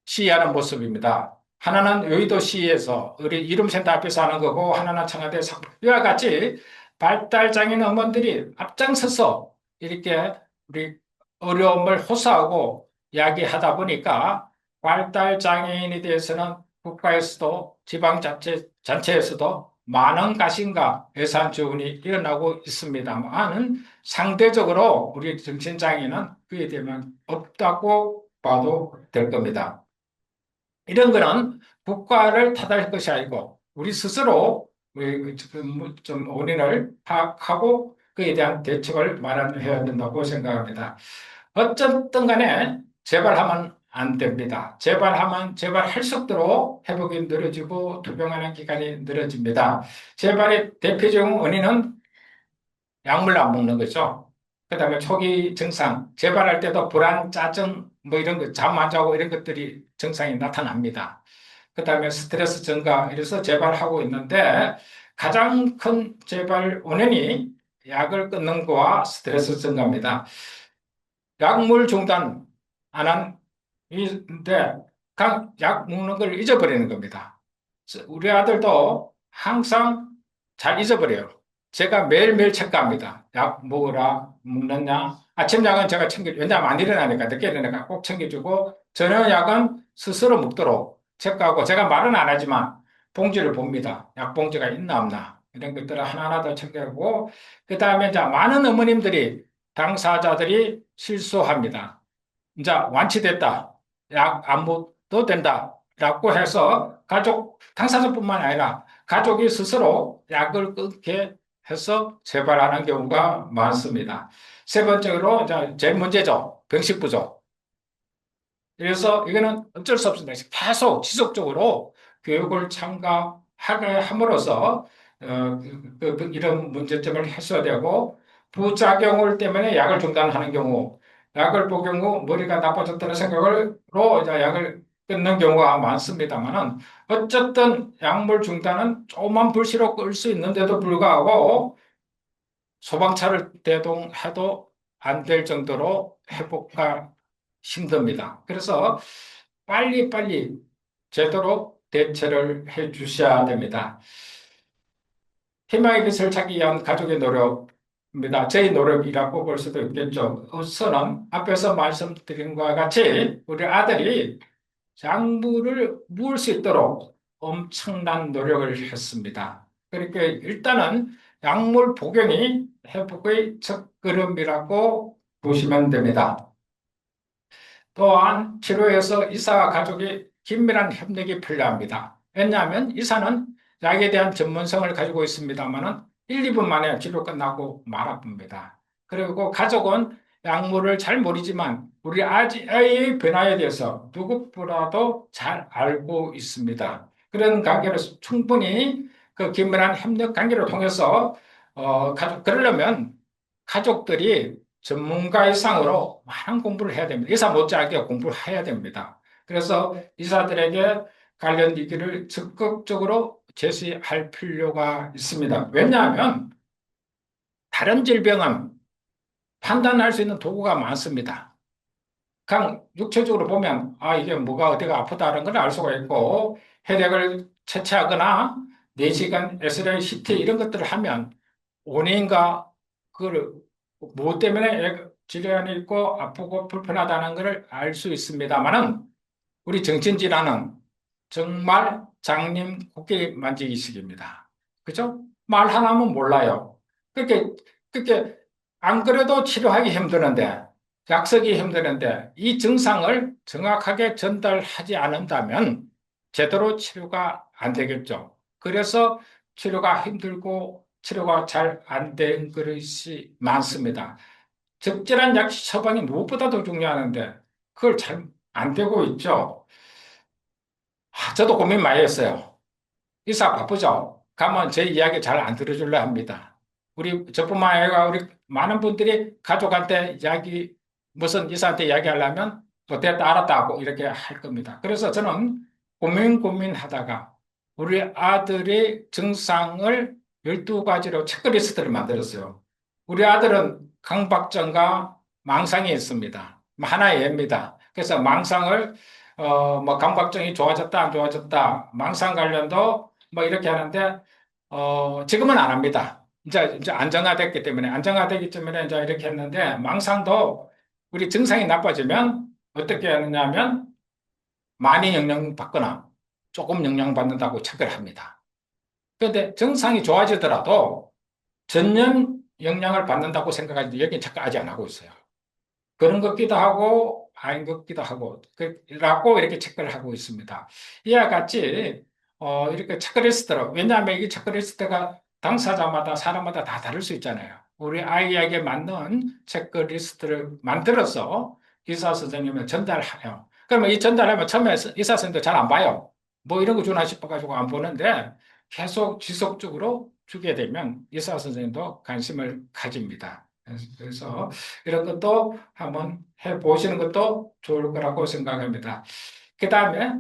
시위하는 모습입니다. 하나는 여의도시에서 우리 이룸센터 앞에서 하는 거고 하나는 청와대 이와 같이 발달장애인 어머님들이 앞장서서 이렇게 우리 어려움을 호소하고 이야기하다 보니까 발달장애인에 대해서는 국가에서도 지방자치단체에서도 많은 가심과 예산 지원이 일어나고 있습니다만은 상대적으로 우리 정신장애는 그에 대한 없다고 봐도 될 겁니다. 이런 거는 국가를 탓할 것이 아니고 우리 스스로 좀 원인을 파악하고 그에 대한 대책을 마련해야 된다고 생각합니다. 어쨌든 간에 재발하면 안 됩니다. 재발하면 재발할수록 회복이 늘어지고 투병하는 기간이 늘어집니다. 재발의 대표적인 원인은 약물 안 먹는 거죠. 그다음에 초기 증상, 재발할 때도 불안, 짜증, 뭐 이런 거, 잠 안 자고 이런 것들이 증상이 나타납니다. 그다음에 스트레스 증가, 이래서 재발하고 있는데 가장 큰 재발 원인이 약을 끊는 거와 스트레스 증가입니다. 약물 중단 안 한, 인데, 약 먹는 걸 잊어버리는 겁니다. 우리 아들도 항상 잘 잊어버려요. 제가 매일매일 체크합니다. 약 먹으라, 먹느냐. 아침 약은 제가 왜냐하면 안 일어나니까, 늦게 일어나니까 꼭 챙겨주고, 저녁 약은 스스로 먹도록 체크하고, 제가 말은 안 하지만 봉지를 봅니다. 약 봉지가 있나 없나. 이런 것들을 하나하나 더 챙겨보고, 그 다음에 이제 많은 어머님들이, 당사자들이 실수합니다. 이제 완치됐다. 약 안 먹어도 된다. 라고 해서 당사자뿐만 아니라 가족이 스스로 약을 끊게 해서 재발하는 경우가 많습니다. 세 번째로, 이제 제일 문제죠. 병식 부족. 그래서 이거는 어쩔 수 없습니다. 계속 지속적으로 교육을 참가하게 함으로써 이런 문제점을 해소되고 부작용을 때문에 약을 중단하는 경우, 약을 복용 후 머리가 나빠졌다는 생각으로 이제 약을 끊는 경우가 많습니다만은 어쨌든 약물 중단은 조금만 불씨로 끌 수 있는데도 불구하고 소방차를 대동해도 안 될 정도로 회복가 힘듭니다. 그래서 빨리빨리 제대로 대처를 해 주셔야 됩니다. 희망의 빛을 찾기 위한 가족의 노력입니다. 저희 노력이라고 볼 수도 있겠죠. 우선은 앞에서 말씀드린 것과 같이 우리 아들이 약물을 먹을 수 있도록 엄청난 노력을 했습니다. 그러니까 일단은 약물 복용이 회복의 첫걸음이라고 보시면 됩니다. 또한 치료에서 의사와 가족이 긴밀한 협력이 필요합니다. 왜냐하면 의사는 약에 대한 전문성을 가지고 있습니다만은 1, 2분 만에 치료 끝나고 말아봅니다. 그리고 가족은 약물을 잘 모르지만 우리 아이의 변화에 대해서 누구보다도 잘 알고 있습니다. 그런 관계로서 충분히 그 긴밀한 협력 관계를 통해서 그러려면 가족들이 전문가 이상으로 많은 공부를 해야 됩니다. 의사 못지않게 공부를 해야 됩니다. 그래서 의사들에게 관련 얘기를 적극적으로 제시할 필요가 있습니다. 왜냐하면 다른 질병은 판단할 수 있는 도구가 많습니다. 그냥 육체적으로 보면 이게 뭐가 어디가 아프다는 걸 알 수가 있고 혈액을 채취하거나 내시경, 엑스레이, CT 이런 것들을 하면 원인과 그걸 뭐 때문에 질환이 있고 아프고 불편하다는 것을 알 수 있습니다만은 우리 정신질환은 정말 장님 코끼리 만지기식입니다. 그죠? 말 하나면 몰라요. 그렇게 안 그래도 치료하기 힘드는데, 약 쓰기 힘드는데, 이 증상을 정확하게 전달하지 않는다면 제대로 치료가 안 되겠죠. 그래서 치료가 힘들고 치료가 잘 안 된 것이 많습니다. 적절한 약 처방이 무엇보다도 중요하는데, 그걸 잘 안 되고 있죠. 저도 고민 많이 했어요. 의사 바쁘죠? 가면 제 이야기 잘 안 들어주려 합니다. 저뿐만 아니라 우리 많은 분들이 가족한테 이야기, 무슨 의사한테 이야기하려면, 뭐, 됐다, 알았다 하고 이렇게 할 겁니다. 그래서 저는 고민하다가 우리 아들의 증상을 12가지로 체크리스트를 만들었어요. 우리 아들은 강박증과 망상이 있습니다. 하나의 예입니다. 그래서 망상을 뭐, 감각증이 좋아졌다, 안 좋아졌다, 망상 관련도 뭐, 이렇게 하는데, 지금은 안 합니다. 이제 안정화됐기 때문에, 안정화되기 때문에 이제 이렇게 했는데, 망상도 우리 증상이 나빠지면 어떻게 하느냐면, 많이 영향받거나 조금 영향받는다고 체크를 합니다. 그런데 증상이 좋아지더라도 전혀 영향을 받는다고 생각하지, 여기는 자꾸 아직 안 하고 있어요. 그런 것 같기도 하고 아닌 것 같기도 하고 라고 이렇게 체크를 하고 있습니다. 이와 같이 이렇게 체크리스트로, 왜냐하면 이 체크리스트가 당사자마다 사람마다 다 다를 수 있잖아요. 우리 아이에게 맞는 체크리스트를 만들어서 의사 선생님을 전달해요. 그러면 이 전달하면 처음에 의사 선생님도 잘 안 봐요. 뭐 이런 거 주나 싶어가지고 안 보는데 계속 지속적으로 주게 되면 의사 선생님도 관심을 가집니다. 그래서 이런 것도 한번 해보시는 것도 좋을 거라고 생각합니다. 그 다음에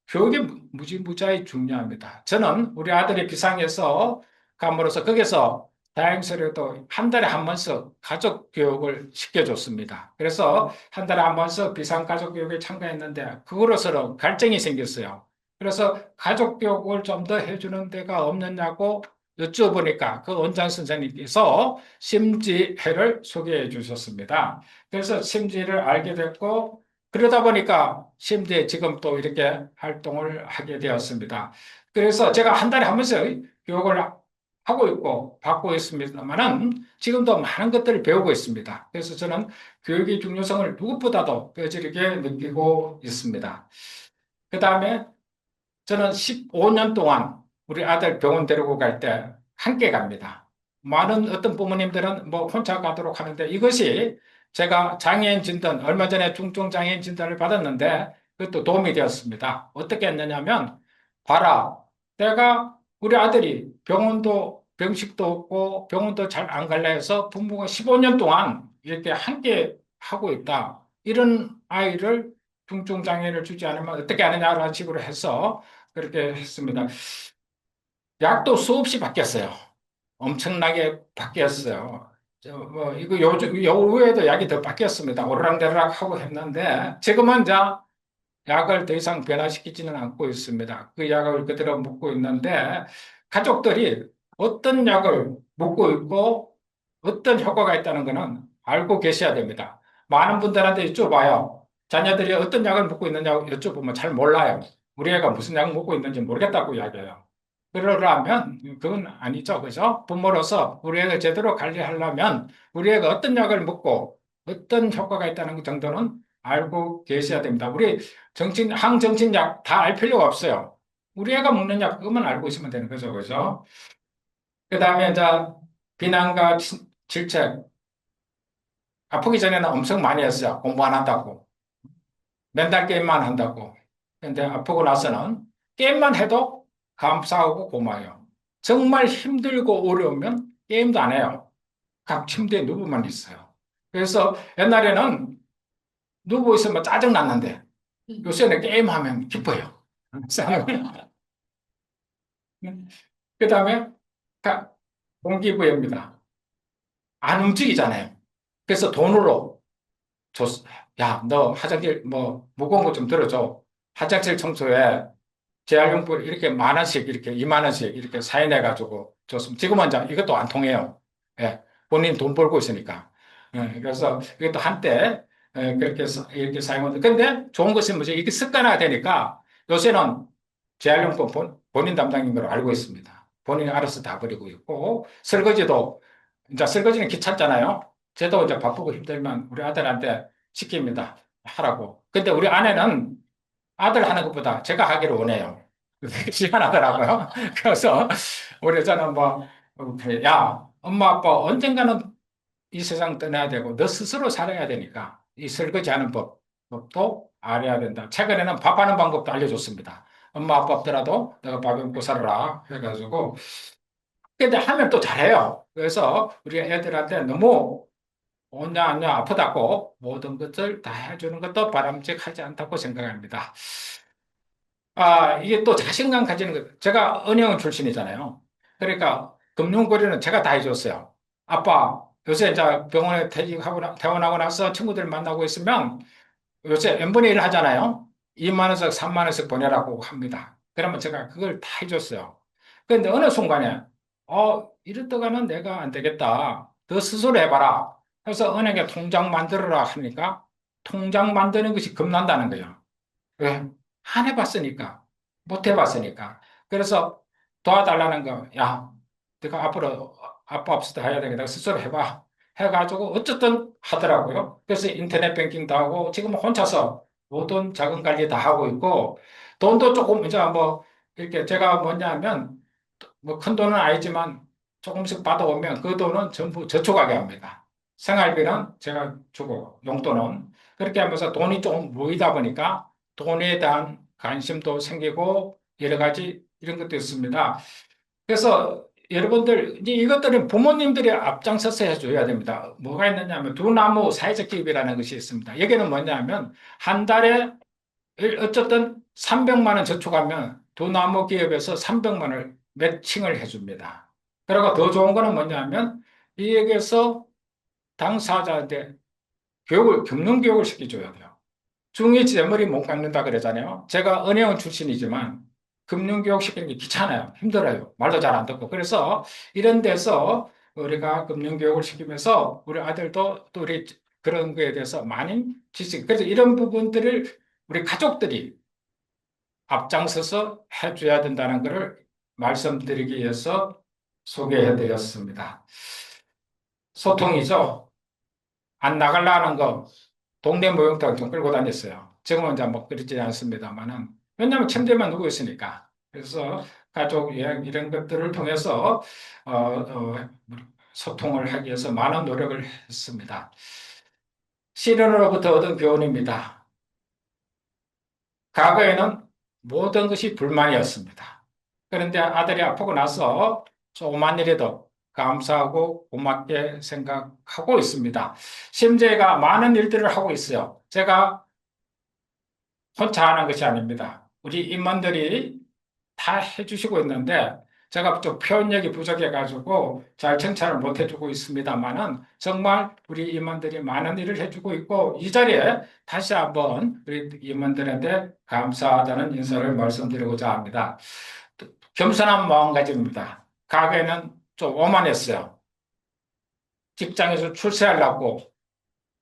교육이 무지무지하게 중요합니다. 저는 우리 아들이 비상에서 감으로써 거기서 다행스럽게도 한 달에 한 번씩 가족 교육을 시켜줬습니다. 그래서 한 달에 한 번씩 비상 가족 교육에 참가했는데 그거로서는 갈증이 생겼어요. 그래서 가족 교육을 좀 더 해주는 데가 없느냐고 여쭤보니까 그 원장 선생님께서 심지혜를 소개해 주셨습니다. 그래서 심지를 알게 됐고, 그러다 보니까 심지에 지금 또 이렇게 활동을 하게 되었습니다. 그래서 제가 한 달에 한 번씩 교육을 하고 있고 받고 있습니다만은 지금도 많은 것들을 배우고 있습니다. 그래서 저는 교육의 중요성을 누구보다도 뼈저리게 느끼고 있습니다. 그 다음에 저는 15년 동안 우리 아들 병원 데리고 갈 때 함께 갑니다. 많은 어떤 부모님들은 뭐 혼자 가도록 하는데 이것이 제가 장애인 진단, 얼마 전에 중증 장애인 진단을 받았는데 그것도 도움이 되었습니다. 어떻게 했느냐면, 봐라. 내가 우리 아들이 병원도 병식도 없고 병원도 잘 안 갈라 해서 부모가 15년 동안 이렇게 함께 하고 있다. 이런 아이를 중증 장애를 주지 않으면 어떻게 하느냐라는 식으로 해서 그렇게 했습니다. 약도 수없이 바뀌었어요. 엄청나게 바뀌었어요. 이거 요 후에도 약이 더 바뀌었습니다. 오르락내리락 하고 했는데, 지금은 자, 약을 더 이상 변화시키지는 않고 있습니다. 그 약을 그대로 먹고 있는데, 가족들이 어떤 약을 먹고 있고, 어떤 효과가 있다는 것은 알고 계셔야 됩니다. 많은 분들한테 여쭤봐요. 자녀들이 어떤 약을 먹고 있느냐고 여쭤보면 잘 몰라요. 우리 애가 무슨 약을 먹고 있는지 모르겠다고 이야기해요. 그러려면 그건 아니죠. 그죠? 부모로서 우리 애가 제대로 관리하려면 우리 애가 어떤 약을 먹고 어떤 효과가 있다는 것 정도는 알고 계셔야 됩니다. 우리 항정신약 다 알 필요가 없어요. 우리 애가 먹는 약 그것만 알고 있으면 되는 거죠. 그죠? 그 다음에 이제 비난과 질책. 아프기 전에는 엄청 많이 했어요. 공부 안 한다고. 맨날 게임만 한다고. 근데 아프고 나서는 게임만 해도 감사하고 고마워요. 정말 힘들고 어려우면 게임도 안 해요. 각 침대에 누워만 있어요. 그래서 옛날에는 누워 있으면 짜증 났는데 요새는 게임하면 기뻐요. 그 다음에 동기부여입니다. 안 움직이잖아요. 그래서 돈으로 줬어. 야, 너 화장실 뭐 무거운 거 좀 들어줘. 화장실 청소에 재활용품 이렇게 만 원씩 이렇게 2만 원씩 이렇게 사인해가지고 줬으면 지금은 이제 이것도 안 통해요. 예. 본인 돈 벌고 있으니까. 그래서 이것도 한때 그렇게 이렇게 사용하는데 근데 좋은 것은 뭐죠? 이게 습관화가 되니까 요새는 재활용품 본인 담당인 걸로 알고 있습니다. 본인이 알아서 다 버리고 있고 설거지도 이제 설거지는 귀찮잖아요. 저도 이제 바쁘고 힘들면 우리 아들한테 시킵니다. 하라고. 근데 우리 아내는 아들 하는 것보다 제가 하기를 원해요. 시원하더라고요. 그래서 우리 여자는 뭐, 야, 엄마, 아빠 언젠가는 이 세상 떠나야 되고 너 스스로 살아야 되니까 이 설거지하는 법도 알아야 된다. 최근에는 밥하는 방법도 알려줬습니다. 엄마, 아빠 없더라도 내가 밥 먹고 살아라. 해가지고. 근데 하면 또 잘해요. 그래서 우리 애들한테 너무 오냐, 안 아프다고 모든 것을 다 해주는 것도 바람직하지 않다고 생각합니다. 이게 또 자신감 가지는 거. 제가 은행원 출신이잖아요. 그러니까 금융거래는 제가 다 해줬어요. 아빠, 요새 이제 병원에 퇴원하고 나서 친구들 만나고 있으면 요새 n분의 1 하잖아요. 2만 원씩, 3만 원씩 보내라고 합니다. 그러면 제가 그걸 다 해줬어요. 그런데 어느 순간에, 이랬다가는 내가 안 되겠다. 더 스스로 해봐라. 그래서 은행에 통장 만들어라 하니까 통장 만드는 것이 겁난다는 거예요. 왜? 안 해봤으니까. 못 해봤으니까. 그래서 도와달라는 거, 야, 내가 앞으로 아빠 없을 때 해야 되겠다. 스스로 해봐. 해가지고 어쨌든 하더라고요. 그래서 인터넷 뱅킹도 하고 지금 혼자서 모든 자금 관리 다 하고 있고 돈도 조금 이제 뭐 이렇게 제가 뭐냐면 뭐 큰 돈은 아니지만 조금씩 받아오면 그 돈은 전부 저축하게 합니다. 생활비는 제가 주고 용돈은 그렇게 하면서 돈이 좀 모이다 보니까 돈에 대한 관심도 생기고 여러 가지 이런 것도 있습니다. 그래서 여러분들 이제 이것들은 부모님들이 앞장서서 해줘야 됩니다. 뭐가 있느냐면 두 나무 사회적 기업이라는 것이 있습니다. 여기는 뭐냐면 한 달에 어쨌든 300만 원 저축하면 두 나무 기업에서 300만 원을 매칭을 해줍니다. 그리고 더 좋은 거는 뭐냐면 이에게서 당사자한테 금융 교육을 시켜줘야 돼요. 중이 제 머리 못 깎는다 그러잖아요. 제가 은행원 출신이지만 금융교육 시키는 게 귀찮아요. 힘들어요. 말도 잘 안 듣고. 그래서 이런 데서 우리가 금융교육을 시키면서 우리 아들도 또 우리 그런 거에 대해서 많이 그래서 이런 부분들을 우리 가족들이 앞장서서 해줘야 된다는 것을 말씀드리기 위해서 소개해 드렸습니다. 소통이죠. 안 나가려는 거 동네 모욕탕 좀 끌고 다녔어요. 지금은 이제 뭐 그렇지 않습니다만은 왜냐하면 침대만 누워 있으니까. 그래서 가족 여행 이런 것들을 통해서 소통을 하기 위해서 많은 노력을 했습니다. 시련으로부터 얻은 교훈입니다. 과거에는 모든 것이 불만이었습니다. 그런데 아들이 아프고 나서 조그만 일에도 감사하고 고맙게 생각하고 있습니다. 심재가 많은 일들을 하고 있어요. 제가 혼자 하는 것이 아닙니다. 우리 임원들이 다 해주시고 있는데 제가 좀 표현력이 부족해가지고 잘 칭찬을 못 해주고 있습니다만은 정말 우리 임원들이 많은 일을 해주고 있고 이 자리에 다시 한번 우리 임원들한테 감사하다는 인사를 말씀드리고자 합니다. 겸손한 마음가짐입니다. 과거에는 좀 오만했어요. 직장에서 출세하려고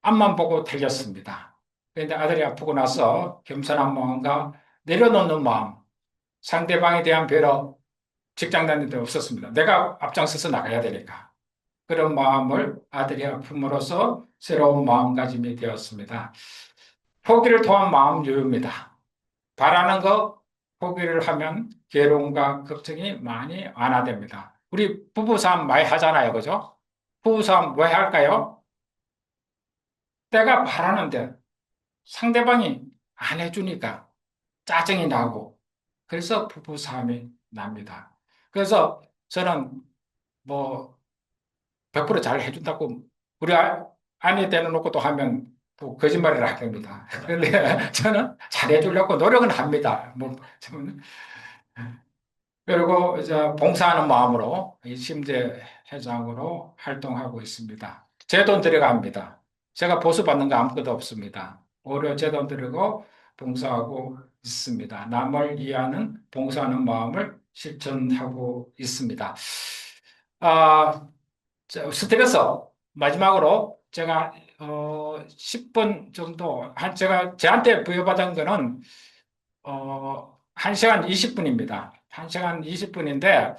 앞만 보고 달렸습니다. 그런데 아들이 아프고 나서 겸손한 마음과 내려놓는 마음, 상대방에 대한 배려, 직장 다닐 때 없었습니다. 내가 앞장서서 나가야 되니까. 그런 마음을 아들이 아픔으로써 새로운 마음가짐이 되었습니다. 포기를 통한 마음 유입니다. 바라는 거 포기를 하면 괴로움과 걱정이 많이 완화됩니다. 우리 부부싸움 많이 하잖아요. 그죠? 부부싸움 왜 할까요? 내가 바라는데 상대방이 안 해주니까 짜증이 나고 그래서 부부싸움이 납니다. 그래서 저는 뭐 100%잘 해준다고 우리 아내 대놓고 또 하면 또 거짓말을 할 겁니다. 그런데 저는 잘해주려고 노력은 합니다. 뭐, 그리고 이제 봉사하는 마음으로 이 심재 회장으로 활동하고 있습니다. 제 돈 들여갑니다. 제가 보수받는 거 아무것도 없습니다. 오히려 제 돈 들이고 봉사하고 있습니다. 남을 이해하는 봉사하는 마음을 실천하고 있습니다. 아, 스트레스 마지막으로 제가 10분 정도 제가 저한테 부여받은 거는 1시간 20분입니다. 1시간 20분인데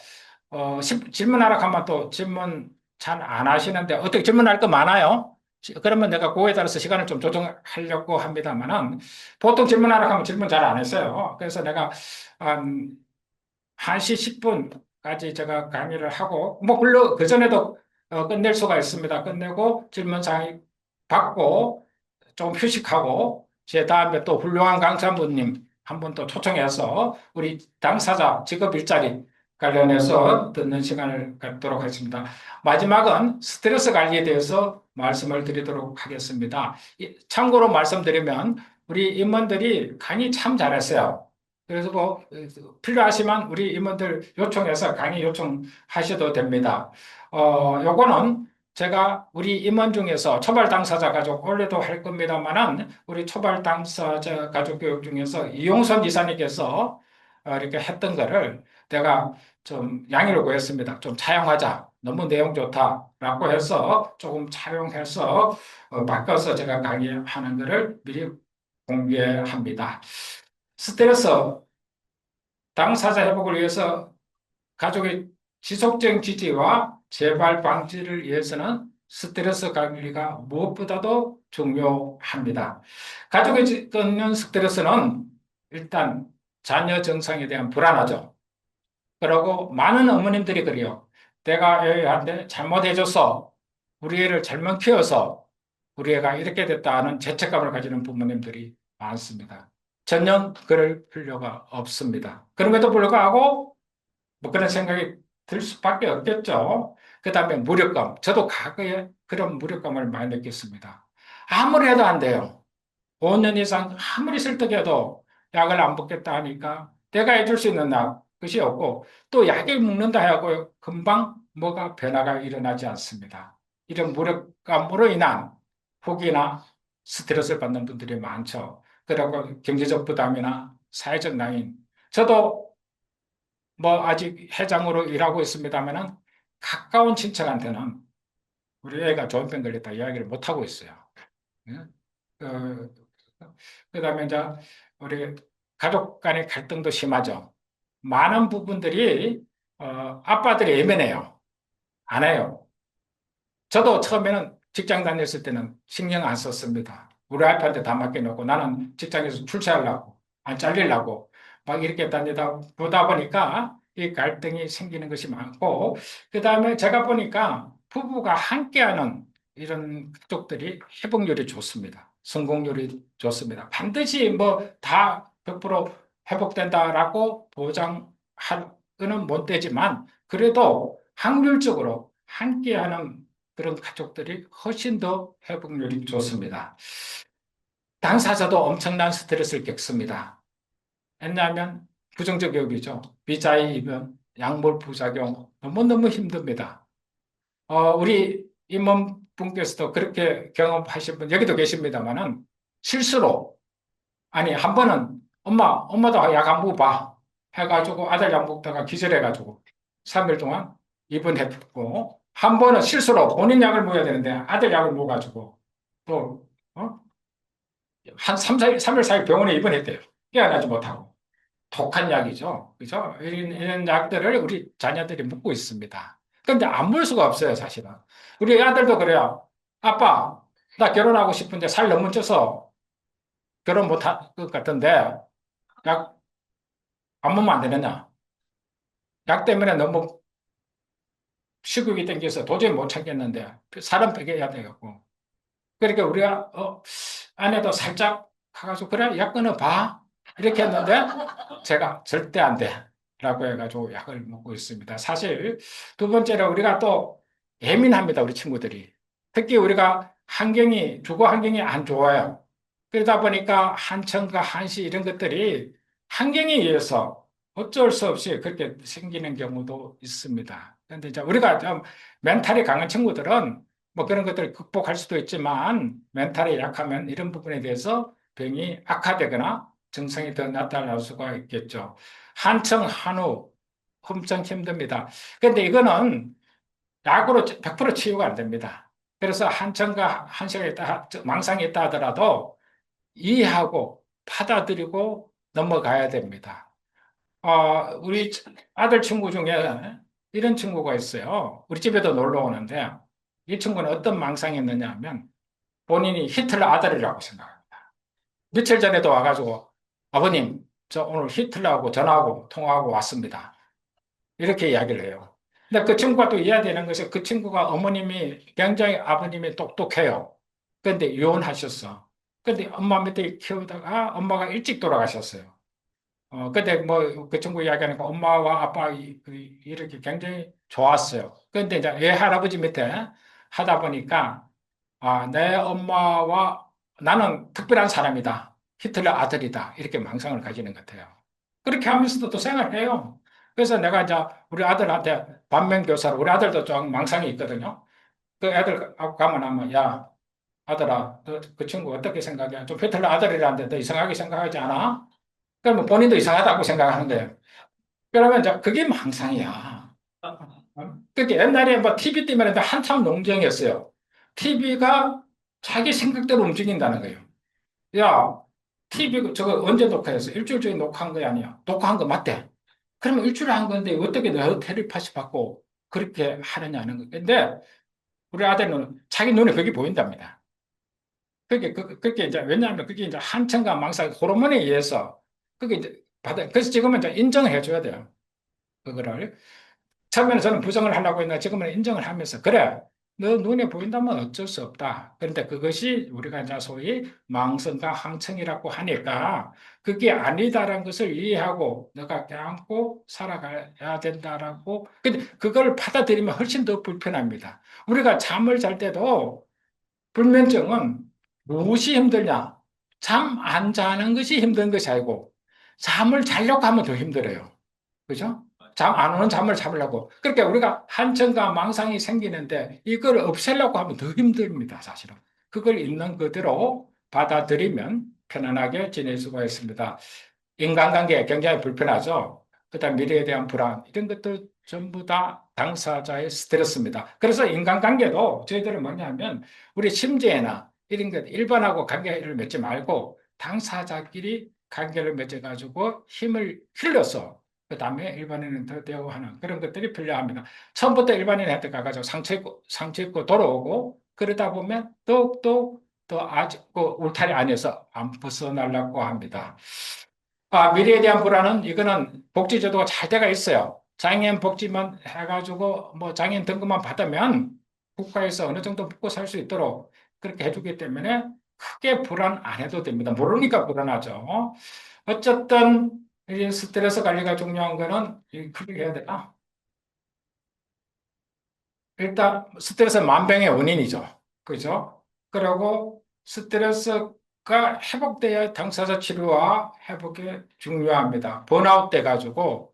질문하라 하면 또 질문 잘 안 하시는데 어떻게 질문할 거 많아요? 그러면 내가 그거에 따라서 시간을 좀 조정하려고 합니다만은 보통 질문하라 하면 질문 잘 안 했어요. 그래서 내가 한 1시 10분까지 제가 강의를 하고 뭐 물론 그전에도 끝낼 수가 있습니다. 끝내고 질문사항 받고 좀 휴식하고 제 다음에 또 훌륭한 강사분님 한 분 또 초청해서 우리 당사자 직업 일자리 관련해서 듣는 시간을 갖도록 하겠습니다. 마지막은 스트레스 관리에 대해서 말씀을 드리도록 하겠습니다. 참고로 말씀드리면 우리 임원들이 강의 참 잘했어요. 그래서 뭐 필요하시면 우리 임원들 요청해서 강의 요청하셔도 됩니다. 요거는 제가 우리 임원 중에서 초발 당사자 가족 원래도 할 겁니다만은 우리 초발 당사자 가족 교육 중에서 이용선 이사님께서 이렇게 했던 거를 내가 좀 양해를 구했습니다. 좀 차용하자. 너무 내용 좋다라고 해서 조금 차용해서 바꿔서 제가 강의하는 거를 미리 공개합니다. 스트레스 당사자 회복을 위해서 가족의 지속적인 지지와 재발 방지를 위해서는 스트레스 관리가 무엇보다도 중요합니다. 가족이 겪는 스트레스는 일단 자녀 정상에 대한 불안하죠. 그리고 많은 어머님들이 그래요. 내가 애한테 잘못해줘서 우리 애를 잘못 키워서 우리 애가 이렇게 됐다 하는 죄책감을 가지는 부모님들이 많습니다. 전혀 그럴 필요가 없습니다. 그럼에도 불구하고 뭐 그런 생각이 들 수밖에 없겠죠. 그 다음에 무력감. 저도 과거에 그런 무력감을 많이 느꼈습니다. 아무리 해도 안 돼요. 5년 이상 아무리 설득해도 약을 안 먹겠다 하니까 내가 해줄 수 있는 것이 없고 또 약을 먹는다 하고 금방 뭐가 변화가 일어나지 않습니다. 이런 무력감으로 인한 혹이나 스트레스를 받는 분들이 많죠. 그리고 경제적 부담이나 사회적 낙인. 저도 뭐 아직 회장으로 일하고 있습니다만은 가까운 친척한테는 우리 애가 조현병 걸렸다 이야기를 못 하고 있어요. 예? 그다음에 이제 우리 가족 간의 갈등도 심하죠. 많은 부분들이 아빠들이 예민해요. 안 해요. 저도 처음에는 직장 다녔을 때는 신경 안 썼습니다. 우리 와이프한테 다 맡겨놓고 나는 직장에서 출세하려고, 안 잘리려고 막 이렇게 다니다 보다 보니까 이 갈등이 생기는 것이 많고, 그 다음에 제가 보니까 부부가 함께하는 이런 가족들이 회복률이 좋습니다. 성공률이 좋습니다. 반드시 뭐 다 100% 회복된다라고 보장하는 못 되지만, 그래도 확률적으로 함께하는 그런 가족들이 훨씬 더 회복률이 좋습니다. 당사자도 엄청난 스트레스를 겪습니다. 왜냐하면 부정적 교육이죠. 비자의 이변, 약물 부작용 너무너무 힘듭니다. 우리 임원분께서도 그렇게 경험하신 분 여기도 계십니다만은 실수로 아니 한 번은 엄마도 약 안 먹어봐 해가지고 아들 약 먹다가 기절해가지고 3일 동안 입원했고 한 번은 실수로 본인 약을 먹어야 되는데 아들 약을 먹어가지고 또 한 3일, 4일 병원에 입원했대요. 깨어나지 못하고. 독한 약이죠. 그죠? 이런 약들을 우리 자녀들이 먹고 있습니다. 근데 안 물 수가 없어요, 사실은. 우리 아들도 그래요. 아빠, 나 결혼하고 싶은데 살 너무 쪄서 결혼 못 할 것 같은데 약 안 먹으면 안 되느냐? 약 때문에 너무 식욕이 땡겨서 도저히 못 참겠는데 살은 빼게 해야 되겠고. 그러니까 우리가 아내도 살짝 가가지고 그래 약 끊어봐 이렇게 했는데 제가 절대 안 돼. 라고 해가지고 약을 먹고 있습니다. 사실 두 번째로 우리가 또 예민합니다. 우리 친구들이. 특히 우리가 주거 환경이 안 좋아요. 그러다 보니까 한청과 한시 이런 것들이 환경에 의해서 어쩔 수 없이 그렇게 생기는 경우도 있습니다. 그런데 이제 우리가 좀 멘탈이 강한 친구들은 뭐 그런 것들을 극복할 수도 있지만 멘탈이 약하면 이런 부분에 대해서 병이 악화되거나 증상이 더 나타날 수가 있겠죠. 한청, 한우 엄청 힘듭니다. 그런데 이거는 약으로 100% 치유가 안 됩니다. 그래서 한청과 한시가 있다, 망상이 있다 하더라도 이해하고 받아들이고 넘어가야 됩니다. 우리 아들 친구 중에 이런 친구가 있어요. 우리 집에도 놀러 오는데 이 친구는 어떤 망상이 있느냐 하면 본인이 히틀러 아들이라고 생각합니다. 며칠 전에도 와가지고 아버님, 저 오늘 히틀러하고 전화하고 통화하고 왔습니다. 이렇게 이야기를 해요. 근데 그 친구가 또 이해해야 되는 것이 그 친구가 어머님이 굉장히 아버님이 똑똑해요. 그런데 이혼하셨어. 근데 엄마 밑에 키우다가 엄마가 일찍 돌아가셨어요. 근데 뭐 그 친구 이야기하니까 엄마와 아빠 이렇게 굉장히 좋았어요. 근데 이제 애 할아버지 밑에 하다 보니까 내 엄마와 나는 특별한 사람이다. 히틀러 아들이다. 이렇게 망상을 가지는 것 같아요. 그렇게 하면서도 또 생활해요. 그래서 내가 이제 우리 아들한테 반면교사로 우리 아들도 좀 망상이 있거든요. 그 애들 가면 하면 야 아들아 그 친구 어떻게 생각해? 좀 히틀러 아들이라는데 너 이상하게 생각하지 않아? 그러면 본인도 이상하다고 생각하는 거예요. 그러면 이제 그게 망상이야. 그렇게 옛날에 뭐 TV 때문에 한참 논쟁이었어요. TV가 자기 생각대로 움직인다는 거예요. 야, TV 저거 언제 녹화했어? 일주일 전에 녹화한 거 아니야? 녹화한 거 맞대. 그러면 일주일에 한 건데 어떻게 너 텔레파시 받고 그렇게 하느냐는 거. 근데 우리 아들은 자기 눈에 그게 보인답니다. 그게 이제 왜냐하면 그게 이제 한층과 망상 호르몬에 의해서 그게 이제 그래서 지금은 이제 인정해 줘야 돼요. 그거를. 처음에는 저는 부정을 하려고 했는데 지금은 인정을 하면서 그래 너 눈에 보인다면 어쩔 수 없다. 그런데 그것이 우리가 이제 소위 망성과 항청이라고 하니까 그게 아니다라는 것을 이해하고 너가 껴안고 살아가야 된다라고 근데 그걸 받아들이면 훨씬 더 불편합니다. 우리가 잠을 잘 때도 불면증은 무엇이 힘들냐? 잠 안 자는 것이 힘든 것이 아니고 잠을 자려고 하면 더 힘들어요. 그죠? 잠 안 오는 잠을 잡으려고. 그러니까 우리가 한청과 망상이 생기는데 이걸 없애려고 하면 더 힘듭니다, 사실은. 그걸 있는 그대로 받아들이면 편안하게 지낼 수가 있습니다. 인간관계 굉장히 불편하죠. 그다음 미래에 대한 불안 이런 것들 전부 다 당사자의 스트레스입니다. 그래서 인간관계도 저희들은 뭐냐면 우리 심지어나 이런 것 일반하고 관계를 맺지 말고 당사자끼리 관계를 맺어가지고 힘을 흘려서 그다음에 일반인은 더 대우하는 그런 것들이 필요합니다. 처음부터 일반인한테 가가지고 상처 입고 돌아오고 그러다 보면 더욱더 더 아직 그 울타리 안에서 안 벗어나려고 합니다. 미래에 대한 불안은 이거는 복지제도가 잘 돼가 있어요. 장애인 복지만 해가지고 뭐 장애인 등급만 받으면 국가에서 어느 정도 먹고 살 수 있도록 그렇게 해주기 때문에 크게 불안 안 해도 됩니다. 모르니까 불안하죠. 어쨌든 이 스트레스 관리가 중요한 거는 그렇게 해야 되나? 일단 스트레스 만병의 원인이죠. 그죠? 그리고 스트레스가 회복돼야 당사자 치료와 회복이 중요합니다. 번아웃 돼 가지고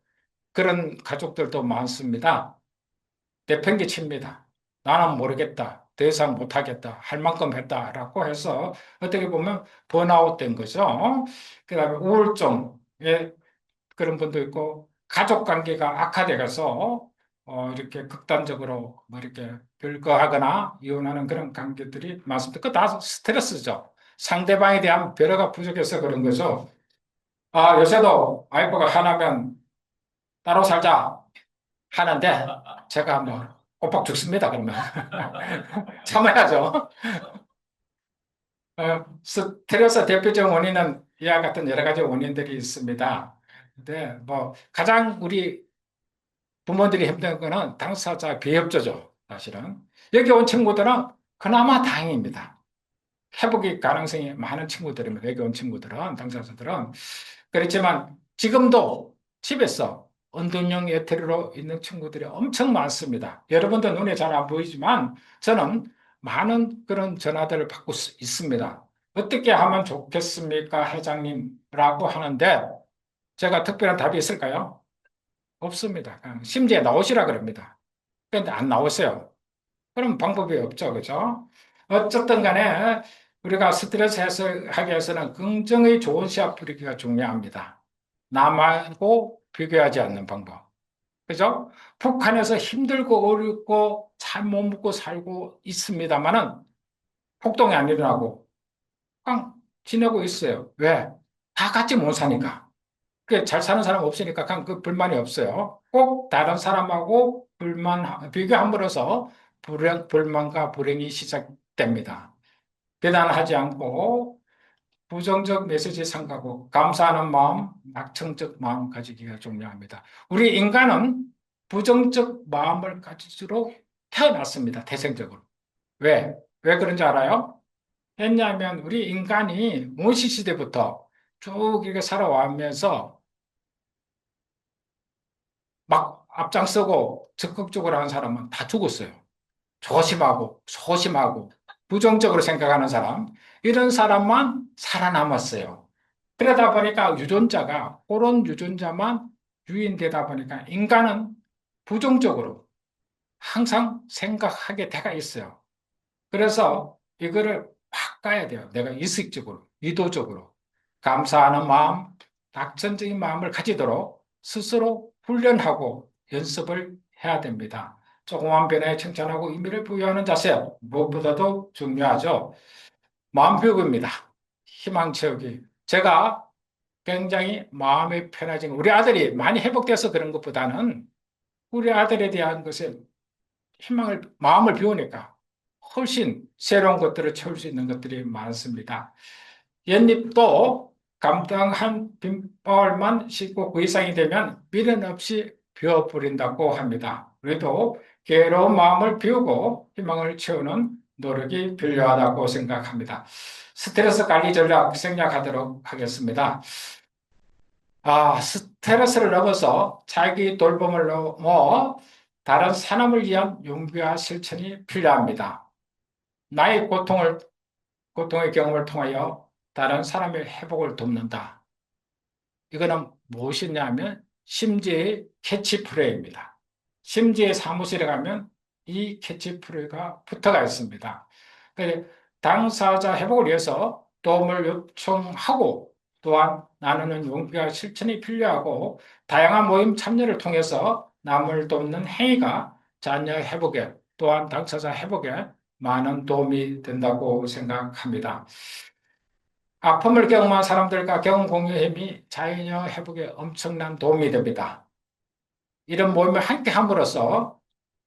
그런 가족들도 많습니다. 내팽개칩니다. 나는 모르겠다. 더 이상 못하겠다. 할 만큼 했다라고 해서 어떻게 보면 번아웃 된 거죠. 그다음에 우울증에 그런 분도 있고 가족 관계가 악화돼 가서 이렇게 극단적으로 뭐 이렇게 별거하거나 이혼하는 그런 관계들이 많습니다. 그 다 스트레스죠. 상대방에 대한 배려가 부족해서 그런 거죠. 요새도 와이프가 하나면 따로 살자 하는데 제가 뭐 꼬박 죽습니다. 그러면 참아야죠. 스트레스 대표적 원인은 이와 같은 여러 가지 원인들이 있습니다. 근데 뭐 가장 우리 부모들이 힘든 거는 당사자 비협조죠, 사실은. 여기 온 친구들은 그나마 다행입니다. 회복의 가능성이 많은 친구들입니다. 여기 온 친구들은, 당사자들은. 그렇지만 지금도 집에서 은둔형 예태로 있는 친구들이 엄청 많습니다. 여러분도 눈에 잘 안 보이지만 저는 많은 그런 전화들을 받고 있습니다. 어떻게 하면 좋겠습니까, 회장님? 라고 하는데 제가 특별한 답이 있을까요? 없습니다. 그냥 심지어 나오시라 그럽니다. 그런데 안 나오세요. 그럼 방법이 없죠. 그죠? 어쨌든 간에 우리가 스트레스 해소하기 위해서는 긍정의 좋은 씨앗 뿌리기가 중요합니다. 남하고 비교하지 않는 방법. 그죠? 북한에서 힘들고 어렵고 잘 못 먹고 살고 있습니다만은 폭동이 안 일어나고 그냥 지내고 있어요. 왜? 다 같이 못 사니까. 잘 사는 사람 없으니까 그냥 그 불만이 없어요. 꼭 다른 사람하고 비교함으로써 불만과 불행이 시작됩니다. 비난하지 않고 부정적 메시지 생각하고 감사하는 마음, 낙천적 마음 가지기가 중요합니다. 우리 인간은 부정적 마음을 가지도록 태어났습니다. 태생적으로. 왜? 왜 그런지 알아요? 왜냐하면 우리 인간이 원시 시대부터 쭉 이렇게 살아와면서 막 앞장서고 적극적으로 하는 사람은 다 죽었어요. 조심하고 소심하고 부정적으로 생각하는 사람, 이런 사람만 살아남았어요. 그러다 보니까 유전자가 그런 유전자만 유인되다 보니까 인간은 부정적으로 항상 생각하게 돼가 있어요. 그래서 이거를 바꿔야 돼요. 내가 의식적으로, 의도적으로. 감사하는 마음, 낙천적인 마음을 가지도록 스스로 훈련하고 연습을 해야 됩니다. 조그만 변화에 칭찬하고 의미를 부여하는 자세, 무엇보다도 중요하죠. 마음 교육입니다. 희망 채우기. 제가 굉장히 마음이 편해진, 우리 아들이 많이 회복돼서 그런 것보다는 우리 아들에 대한 것에 마음을 비우니까 훨씬 새로운 것들을 채울 수 있는 것들이 많습니다. 연잎도 감당한 빈벌만 씻고 그 이상이 되면 미련 없이 비워버린다고 합니다. 우리도 괴로운 마음을 비우고 희망을 채우는 노력이 필요하다고 생각합니다. 스트레스 관리 전략 생략하도록 하겠습니다. 스트레스를 넘어서 자기 돌봄을 넘어 다른 사람을 위한 용기와 실천이 필요합니다. 나의 고통의 경험을 통하여 다른 사람의 회복을 돕는다. 이거는 무엇이냐면 심지의 캐치프레이입니다. 심지의 사무실에 가면 이 캐치프레이가 붙어가 있습니다. 그래서 당사자 회복을 위해서 도움을 요청하고 또한 나누는 용기와 실천이 필요하고 다양한 모임 참여를 통해서 남을 돕는 행위가 자녀 회복에 또한 당사자 회복에 많은 도움이 된다고 생각합니다. 아픔을 경험한 사람들과 경험 공유의 힘이 자녀 회복에 엄청난 도움이 됩니다. 이런 모임을 함께 함으로써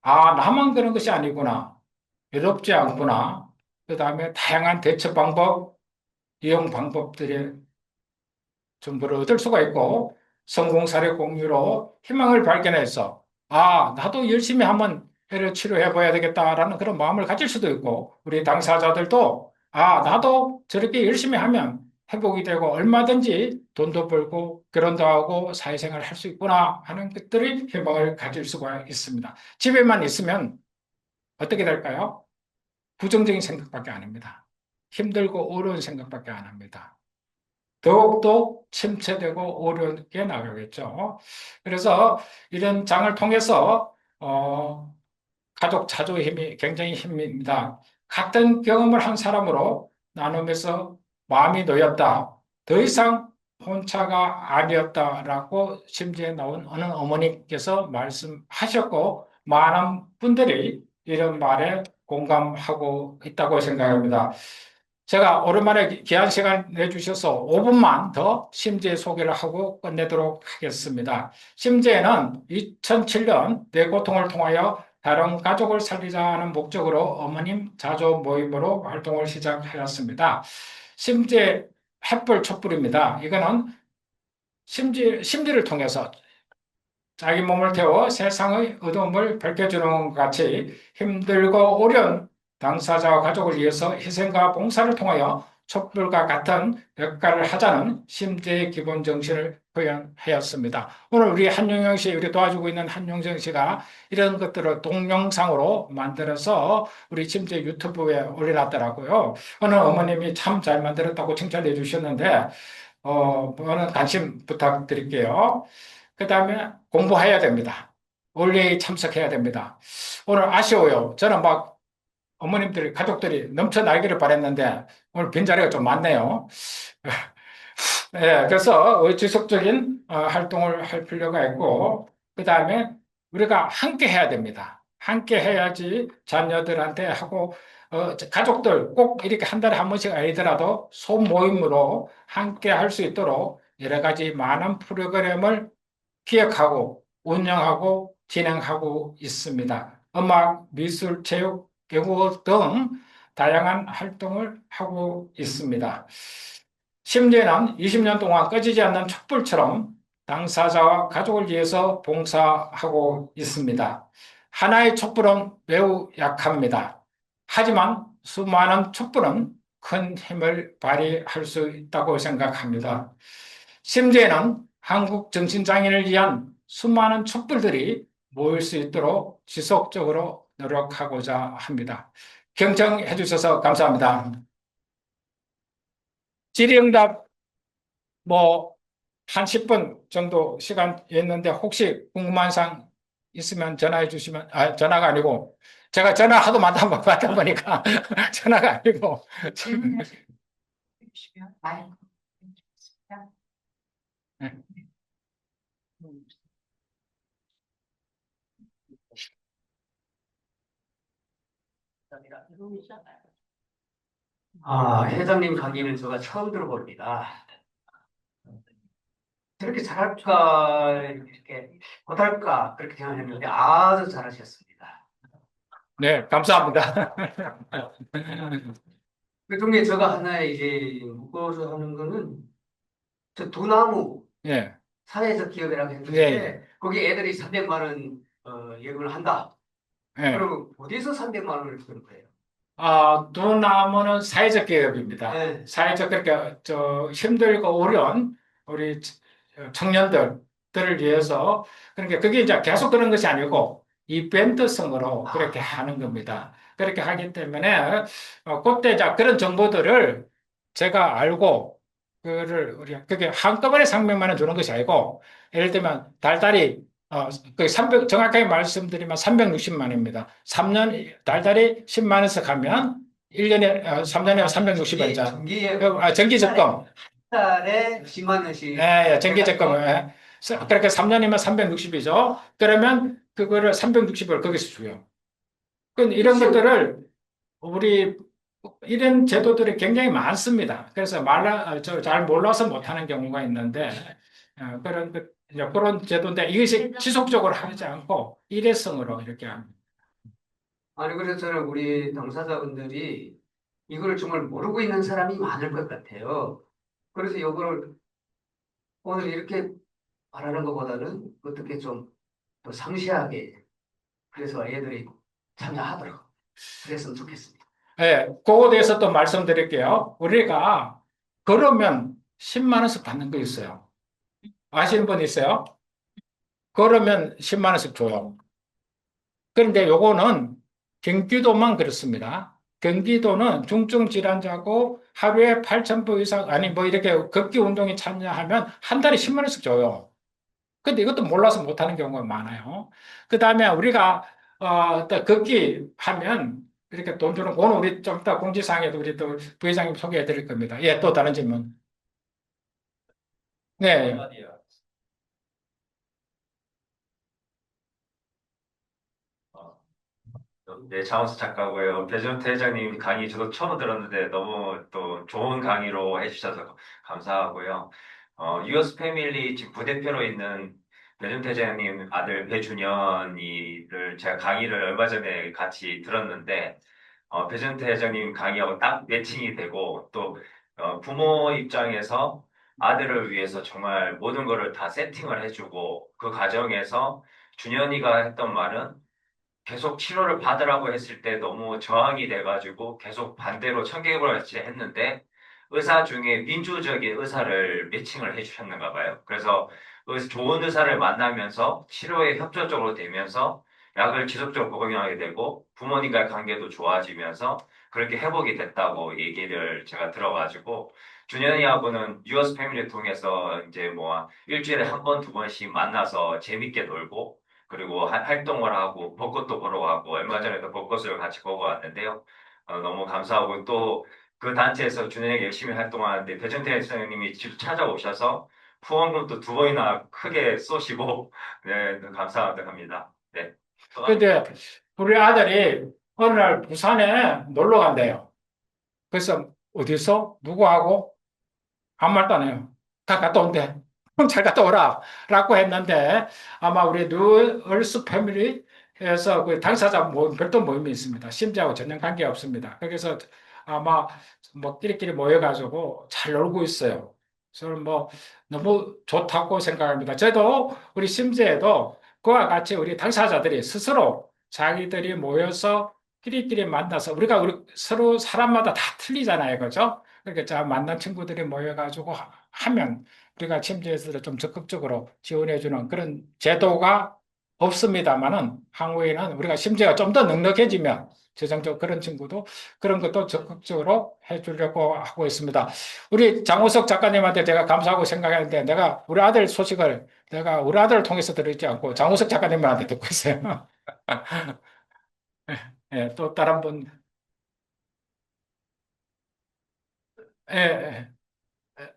나만 그런 것이 아니구나. 외롭지 않구나. 그 다음에 다양한 대처 방법, 이용 방법들의 정보를 얻을 수가 있고 성공 사례 공유로 희망을 발견해서 나도 열심히 한번 해를 치료해 봐야 되겠다라는 그런 마음을 가질 수도 있고 우리 당사자들도 나도 저렇게 열심히 하면 회복이 되고 얼마든지 돈도 벌고 결혼도 하고 사회생활을 할 수 있구나 하는 것들이 희망을 가질 수가 있습니다. 집에만 있으면 어떻게 될까요? 부정적인 생각밖에 안 합니다. 힘들고 어려운 생각밖에 안 합니다. 더욱더 침체되고 어렵게 나가겠죠. 그래서 이런 장을 통해서 가족 자조의 힘이 굉장히 힘입니다. 같은 경험을 한 사람으로 나누면서 마음이 놓였다. 더 이상 혼자가 아니었다라고 심지에 나온 어느 어머니께서 말씀하셨고 많은 분들이 이런 말에 공감하고 있다고 생각합니다. 제가 오랜만에 귀한 시간 내주셔서 5분만 더 심지의 소개를 하고 끝내도록 하겠습니다. 심지에는 2007년 내 고통을 통하여 다른 가족을 살리자는 목적으로 어머님 자조 모임으로 활동을 시작하였습니다. 심지의 햇불 촛불입니다. 이거는 심지를 통해서 자기 몸을 태워 세상의 어둠을 밝혀주는 것 같이 힘들고 어려운 당사자와 가족을 위해서 희생과 봉사를 통하여 촛불과 같은 역할을 하자는 심지의 기본 정신을 표현하였습니다. 오늘 우리 한용영 씨, 우리 도와주고 있는 한용정 씨가 이런 것들을 동영상으로 만들어서 우리 심지 유튜브에 올려놨더라고요. 어느 어머님이 참 잘 만들었다고 칭찬해 주셨는데, 많은 관심 부탁드릴게요. 그 다음에 공부해야 됩니다. 원래에 참석해야 됩니다. 오늘 아쉬워요. 저는 막 어머님들, 가족들이 넘쳐 날기를 바랬는데 오늘 빈자리가 좀 많네요. 네, 그래서 지속적인 활동을 할 필요가 있고, 그 다음에 우리가 함께 해야 됩니다. 함께 해야지 자녀들한테 하고, 가족들 꼭 이렇게 한 달에 한 번씩 아니더라도 소모임으로 함께 할 수 있도록 여러 가지 많은 프로그램을 기획하고 운영하고 진행하고 있습니다. 음악, 미술, 체육, 외국어 등 다양한 활동을 하고 있습니다. 심지어는 20년 동안 꺼지지 않는 촛불처럼 당사자와 가족을 위해서 봉사하고 있습니다. 하나의 촛불은 매우 약합니다. 하지만 수많은 촛불은 큰 힘을 발휘할 수 있다고 생각합니다. 심지어는 한국 정신장애인을 위한 수많은 촛불들이 모일 수 있도록 지속적으로 노력하고자 합니다. 경청해 주셔서 감사합니다. 질의응답 뭐 한 10분 정도 시간이었는데 혹시 궁금한 사항 있으면 전화해 주시면, 전화가 아니고 제가 전화 하도 받다 보니까 전화가 아니고 회장님 강의는 제가 처음 들어봅니다. 저렇게 잘할까, 이렇게 못할까, 그렇게 생각했는데 아주 잘하셨습니다. 네, 감사합니다. 그 중에 제가 하나 이제 묶어서 하는 거는 저 두나무 예, 사회적 기업이라고 예, 했는데 거기 애들이 300만 원 예금을 한다. 예. 그럼 어디서 300만 원을 주는 거예요? 두나무는 사회적 기업입니다. 네. 사회적, 그러니까, 힘들고 어려운 우리 청년들을 위해서, 그러니까 그게 이제 계속 그런 것이 아니고, 이벤트성으로 그렇게 하는 겁니다. 그렇게 하기 때문에, 그때 이제 그런 정보들을 제가 알고, 그게 한꺼번에 300만 원 주는 것이 아니고, 예를 들면, 달달이 그 300, 정확하게 말씀드리면 360만입니다. 3년, 달달이 10만 원씩 하면 1년에, 3년에 360원이자. 정기 적금. 달에 10만 원씩 예, 예, 정기 적금. 해가지고 예. 그러니까 3년이면 360이죠. 그러면 그거를 360을 거기서 줘요. 이런 것들을 우리 이런 제도들이 굉장히 많습니다. 그래서 잘 몰라서 못하는 경우가 있는데, 이제 그런 제도인데 이것이 지속적으로 하지 않고 일회성으로 이렇게 합니다. 아니, 그래서 저는 우리 당사자분들이 이걸 정말 모르고 있는 사람이 많을 것 같아요. 그래서 이거를 오늘 이렇게 말하는 것보다는 어떻게 좀 더 상세하게 그래서 애들이 참여하도록 그랬으면 좋겠습니다. 예, 그거에 대해서 또 말씀드릴게요. 우리가 걸으면 10만 원씩 받는 거 있어요. 아시는 분 있어요? 걸으면 10만 원씩 줘요. 그런데 요거는 경기도만 그렇습니다. 경기도는 중증 질환자고 하루에 8,000보 이상, 아니 뭐 이렇게 걷기 운동에 참여하면 한 달에 10만 원씩 줘요. 근데 이것도 몰라서 못하는 경우가 많아요. 그 다음에 우리가, 또 걷기 하면 이렇게 돈 주는, 그거는 우리 좀 이따 공지사항에도 우리 또 부회장님 소개해 드릴 겁니다. 예, 또 다른 질문. 네. 네, 장원수 작가고요. 배준태 회장님 강의 저도 처음 들었는데 너무 또 좋은 강의로 해주셔서 감사하고요. 유어스 패밀리 지금 부대표로 있는 배준태 회장님 아들 배준현이를 제가 강의를 얼마 전에 같이 들었는데 배준태 회장님 강의하고 딱 매칭이 되고 또 부모 입장에서 아들을 위해서 정말 모든 거를 다 세팅을 해주고 그 과정에서 준현이가 했던 말은 계속 치료를 받으라고 했을 때 너무 저항이 돼가지고 계속 반대로 청개구를 같이 했는데 의사 중에 민주적인 의사를 매칭을 해주셨는가 봐요. 그래서 좋은 의사를 만나면서 치료에 협조적으로 되면서 약을 지속적으로 복용하게 되고 부모님과의 관계도 좋아지면서 그렇게 회복이 됐다고 얘기를 제가 들어가지고 준현이하고는 유어스 패밀리 통해서 이제 뭐 일주일에 한 번, 두 번씩 만나서 재밌게 놀고 그리고 활동을 하고 벚꽃도 보러 가고 얼마 전에도 벚꽃을 같이 보고 왔는데요. 너무 감사하고 또 그 단체에서 준현이가 열심히 활동하는데 배준태 선생님이 직접 찾아오셔서 후원금도 두 번이나 크게 쏘시고 네, 감사합니다. 네. 근데 우리 아들이 어느 날 부산에 놀러 간대요. 그래서 어디서? 누구하고? 아무 말도 안 해요. 다 갔다 온대. 잘 갔다 오라. 라고 했는데 아마 우리 뉴얼스 패밀리에서 그 당사자 모임, 별도 모임이 있습니다. 심지하고 전혀 관계 없습니다. 거기서 아마 뭐 끼리끼리 모여가지고 잘 놀고 있어요. 저는 뭐 너무 좋다고 생각합니다. 저도 우리 심지에도 그와 같이 우리 당사자들이 스스로 자기들이 모여서 끼리끼리 만나서 우리 서로 사람마다 다 틀리잖아요. 그죠? 그러니까 자, 만난 친구들이 모여가지고 하면 우리가 침대에서 좀 적극적으로 지원해주는 그런 제도가 없습니다만은 향후에는 우리가 심지어 좀 더 넉넉해지면 재정적 그런 친구도 그런 것도 적극적으로 해주려고 하고 있습니다. 우리 장우석 작가님한테 제가 감사하고 생각하는데 내가 우리 아들 소식을 내가 우리 아들을 통해서 들었지 않고 장우석 작가님한테 듣고 있어요. 예, 또 다른 분, 예, 예.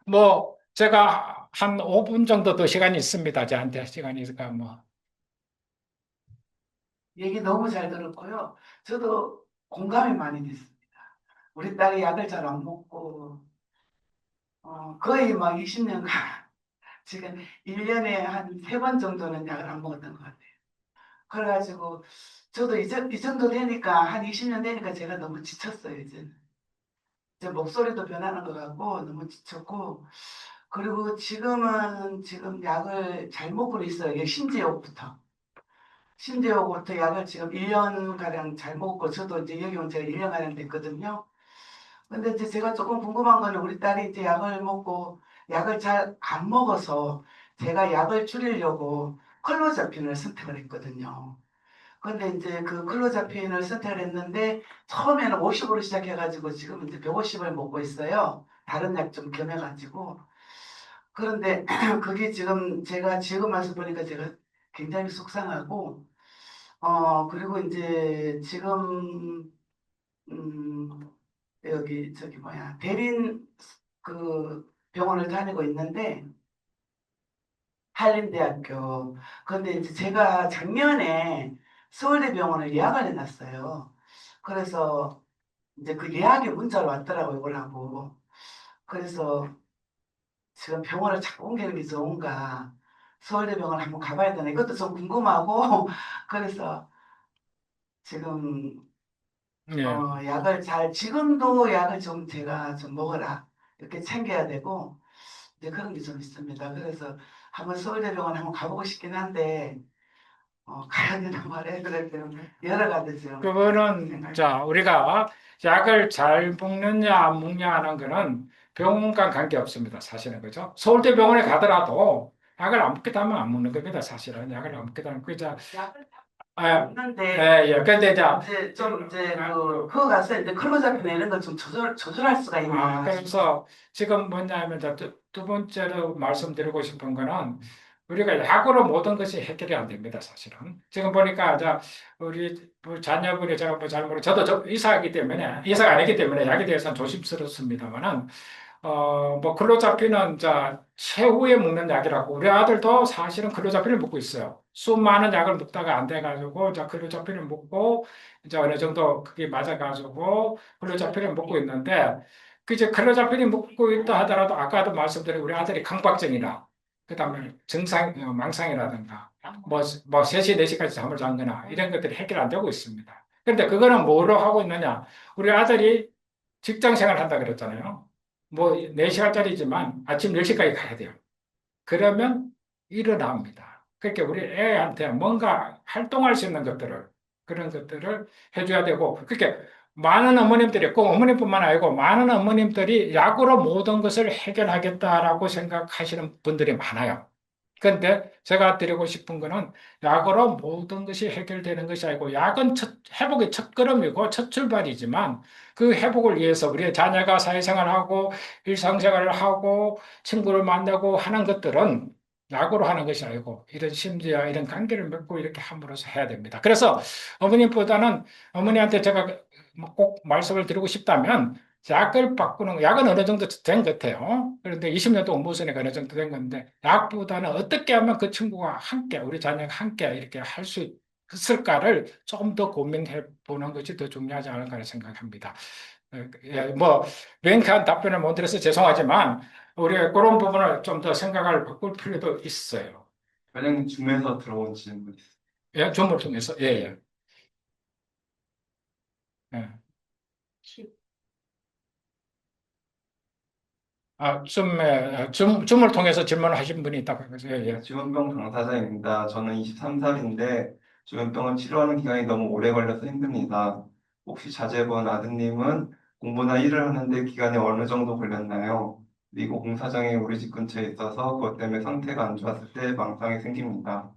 뭐, 제가 한 5분 정도 더 시간이 있습니다. 저한테 시간이 있을까, 뭐. 얘기 너무 잘 들었고요. 저도 공감이 많이 됐습니다. 우리 딸이 약을 잘 안 먹고, 거의 막 20년간, 지금 1년에 한 3번 정도는 약을 안 먹었던 것 같아요. 그래가지고, 저도 이 정도 되니까, 한 20년 되니까 제가 너무 지쳤어요, 이제는. 제 목소리도 변하는 것 같고, 너무 지쳤고, 그리고 지금 약을 잘 먹고 있어요. 심지어부터. 신대호부터 약을 지금 1년가량 잘 먹고, 저도 이제 여기 온 지가 1년가량 됐거든요. 근데 이제 제가 조금 궁금한 거는 우리 딸이 이제 약을 먹고, 약을 잘 안 먹어서 제가 약을 줄이려고 클로자핀을 선택을 했거든요. 근데 이제 그 클로자핀을 선택을 했는데, 처음에는 50으로 시작해가지고 지금 이제 150을 먹고 있어요. 다른 약 좀 겸해가지고. 그런데 그게 제가 지금 와서 보니까 제가 굉장히 속상하고, 그리고 이제 지금, 음, 여기, 저기 뭐야, 대린 그 병원을 다니고 있는데, 한림대학교. 근데 이제 제가 작년에 서울대병원을 예약을 해놨어요. 그래서 이제 그 예약이 문자로 왔더라고요, 이거라고. 그래서 지금 병원을 자꾸 옮기는 게 좋은가. 서울대병원 한번 가봐야 되나. 이것도 좀 궁금하고, 그래서 지금 예. 지금도 약을 좀 제가 좀 먹어라. 이렇게 챙겨야 되고, 이제 그런 게 좀 있습니다. 그래서 한번 서울대병원 한번 가보고 싶긴 한데, 가야 되나 말해야 되나, 여러 가지 지금 그거는, 생각이. 자, 우리가 약을 잘 먹느냐, 안 먹냐 하는 거는 병원과 관계 없습니다. 사실은. 그죠? 서울대 병원에 가더라도 약을 안 먹겠다 하면 안 먹는 겁니다. 사실은. 약을 안 먹겠다 하면. 그죠? 약을 아, 먹는데, 예, 예. 근데 자, 그거 가서 이제 클로자핀 이런 걸 좀 조절할 수가 있나. 그래서 지금 뭐냐면 두 번째로 말씀드리고 싶은 거는 우리가 약으로 모든 것이 해결이 안 됩니다, 사실은. 지금 보니까 우리 뭐 자녀분이 제가 뭐 잘 모르, 저도 의사이기 때문에 의사가 아니기 때문에 약에 대해서는 조심스럽습니다만은 뭐 클로자핀은 최후에 먹는 약이라고 우리 아들도 사실은 클로자핀을 먹고 있어요. 수많은 약을 먹다가 안 돼가지고 클로자핀을 먹고 이제 어느 정도 그게 맞아가지고 클로자핀을 먹고 있는데 그 이제 클로자핀이 먹고 있다 하더라도 아까도 말씀드린 우리 아들이 강박증이나 그다음에 망상이라든가 뭐 3시, 4시까지 잠을 잔거나 이런 것들이 해결 안 되고 있습니다. 그런데 그거는 뭐로 하고 있느냐? 우리 아들이 직장 생활 한다 그랬잖아요. 뭐 4시간짜리지만 아침 10시까지 가야 돼요. 그러면 일어납니다. 그러니까 우리 애한테 뭔가 활동할 수 있는 그런 것들을 해줘야 되고, 그러니까 많은 어머님들이, 꼭 어머님뿐만 아니고 많은 어머님들이 약으로 모든 것을 해결하겠다라고 생각하시는 분들이 많아요. 그런데 제가 드리고 싶은 거는 약으로 모든 것이 해결되는 것이 아니고 약은 회복의 첫걸음이고 첫 출발이지만 그 회복을 위해서 우리의 자녀가 사회생활하고 일상생활을 하고 친구를 만나고 하는 것들은 약으로 하는 것이 아니고 이런 심지어 이런 관계를 맺고 이렇게 함으로써 해야 됩니다. 그래서 어머님보다는 어머니한테 제가 꼭 말씀을 드리고 싶다면 약을 바꾸는, 약은 어느 정도 된 것 같아요. 그런데 20년 동안 못쓰니까 어느 정도 된 건데, 약보다는 어떻게 하면 그 친구가 함께, 우리 자녀가 함께 이렇게 할 수 있을까를 좀 더 고민해 보는 것이 더 중요하지 않을까 생각합니다. 예, 뭐, 맹한 답변을 못 드려서 죄송하지만, 우리가 그런 부분을 좀 더 생각을 바꿀 필요도 있어요. 원장님 줌에서 들어온 질문 있어요. 예, 좀을 통해서, 예, 예. 예. 줌을 통해서 질문하신 분이 있다고 해서, 예, 예. 주근병 당사자입니다. 저는 23살인데 주근병을 치료하는 기간이 너무 오래 걸려서 힘듭니다. 혹시 자제분 아드님은 공부나 일을 하는데 기간이 어느 정도 걸렸나요? 그리고 공사장이 우리 집 근처에 있어서 그것 때문에 상태가 안 좋았을 때 망상이 생깁니다.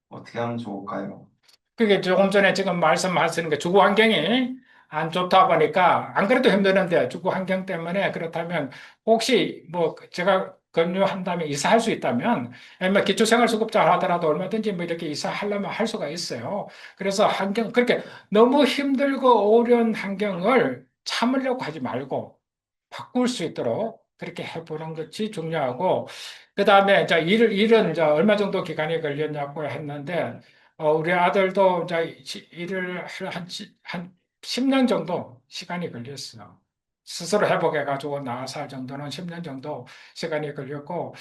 어떻게 하면 좋을까요? 그게 조금 전에 지금 말씀하시는 게 주거 환경이 안 좋다 보니까 안 그래도 힘드는데 주거 환경 때문에 그렇다면 혹시 뭐 제가 권유한다면 이사할 수 있다면 아니면 기초생활수급자 하더라도 얼마든지 뭐 이렇게 이사하려면 할 수가 있어요. 그래서 환경 그렇게 너무 힘들고 어려운 환경을 참으려고 하지 말고 바꿀 수 있도록 그렇게 해보는 것이 중요하고, 그 다음에 이제 일은 이제 얼마 정도 기간이 걸렸냐고 했는데, 우리 아들도 이제 일을 한 10년 정도 시간이 걸렸어요. 스스로 회복해가지고 나와서 할 정도는 10년 정도 시간이 걸렸고,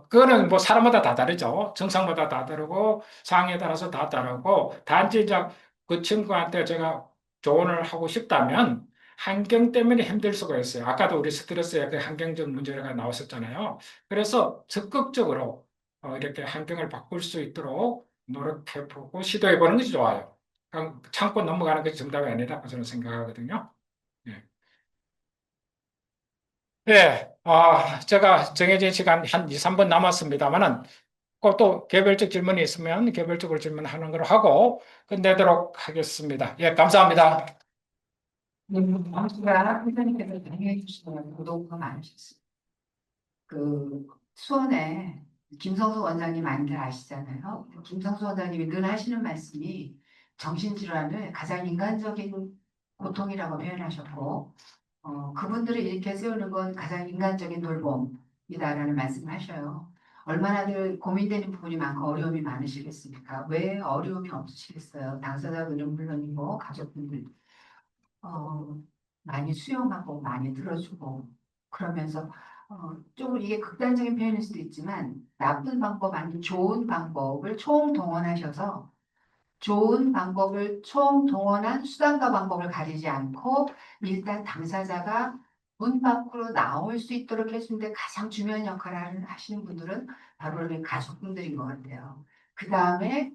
그거는 뭐 사람마다 다 다르죠. 증상마다 다 다르고, 상황에 따라서 다 다르고, 단지 이제 그 친구한테 제가 조언을 하고 싶다면, 환경 때문에 힘들 수가 있어요. 아까도 우리 스트레스의 그 환경적 문제가 나왔었잖아요. 그래서 적극적으로 이렇게 환경을 바꿀 수 있도록 노력해보고 시도해보는 것이 좋아요. 그냥 참고 넘어가는 것이 정답이 아니라고 저는 생각하거든요. 예. 예, 제가 정해진 시간 한 2, 3분 남았습니다만은 꼭 또 개별적 질문이 있으면 개별적으로 질문하는 걸 하고 끝내도록 하겠습니다. 예, 감사합니다. 제가 회장님께서 강의해 주시는 구독가 많으셨어요. 그 수원에 김성수 원장님 많이들 아시잖아요. 김성수 원장님이 늘 하시는 말씀이 정신질환을 가장 인간적인 고통이라고 표현하셨고, 그분들을 이렇게 세우는 건 가장 인간적인 돌봄이다라는 말씀을 하셔요. 얼마나들 고민되는 부분이 많고 어려움이 많으시겠습니까? 왜 어려움이 없으시겠어요? 당사자분은 물론이고 가족분들 어, 많이 수용하고 많이 들어주고 그러면서 조금 이게 극단적인 표현일 수도 있지만 나쁜 방법 아닌 좋은 방법을 총동원하셔서 좋은 방법을 총동원한 수단과 방법을 가리지 않고 일단 당사자가 문 밖으로 나올 수 있도록 해주는데 가장 중요한 역할을 하시는 분들은 바로 우리 가족분들인 것 같아요. 그 다음에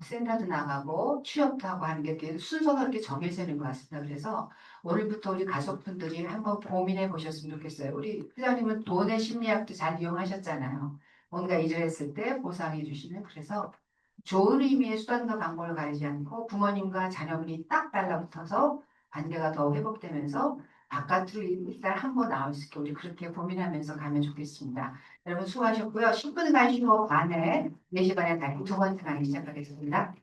센터도 나가고 취업도 하고 하는 게 이렇게 순서가 이렇게 정해져 있는 것 같습니다. 그래서 오늘부터 우리 가족분들이 한번 고민해 보셨으면 좋겠어요. 우리 회장님은 돈의 심리학도 잘 이용하셨잖아요. 뭔가 일을 했을 때 보상해 주시는. 그래서 좋은 의미의 수단과 방법을 가리지 않고 부모님과 자녀분이 딱 달라붙어서 관계가 더 회복되면서 바깥으로 일단 한번 나올 수 있게 우리 그렇게 고민하면서 가면 좋겠습니다. 여러분 수고하셨고요. 10분 가시고 반에 4시 반에 다시 두 번째 강의 시작하겠습니다.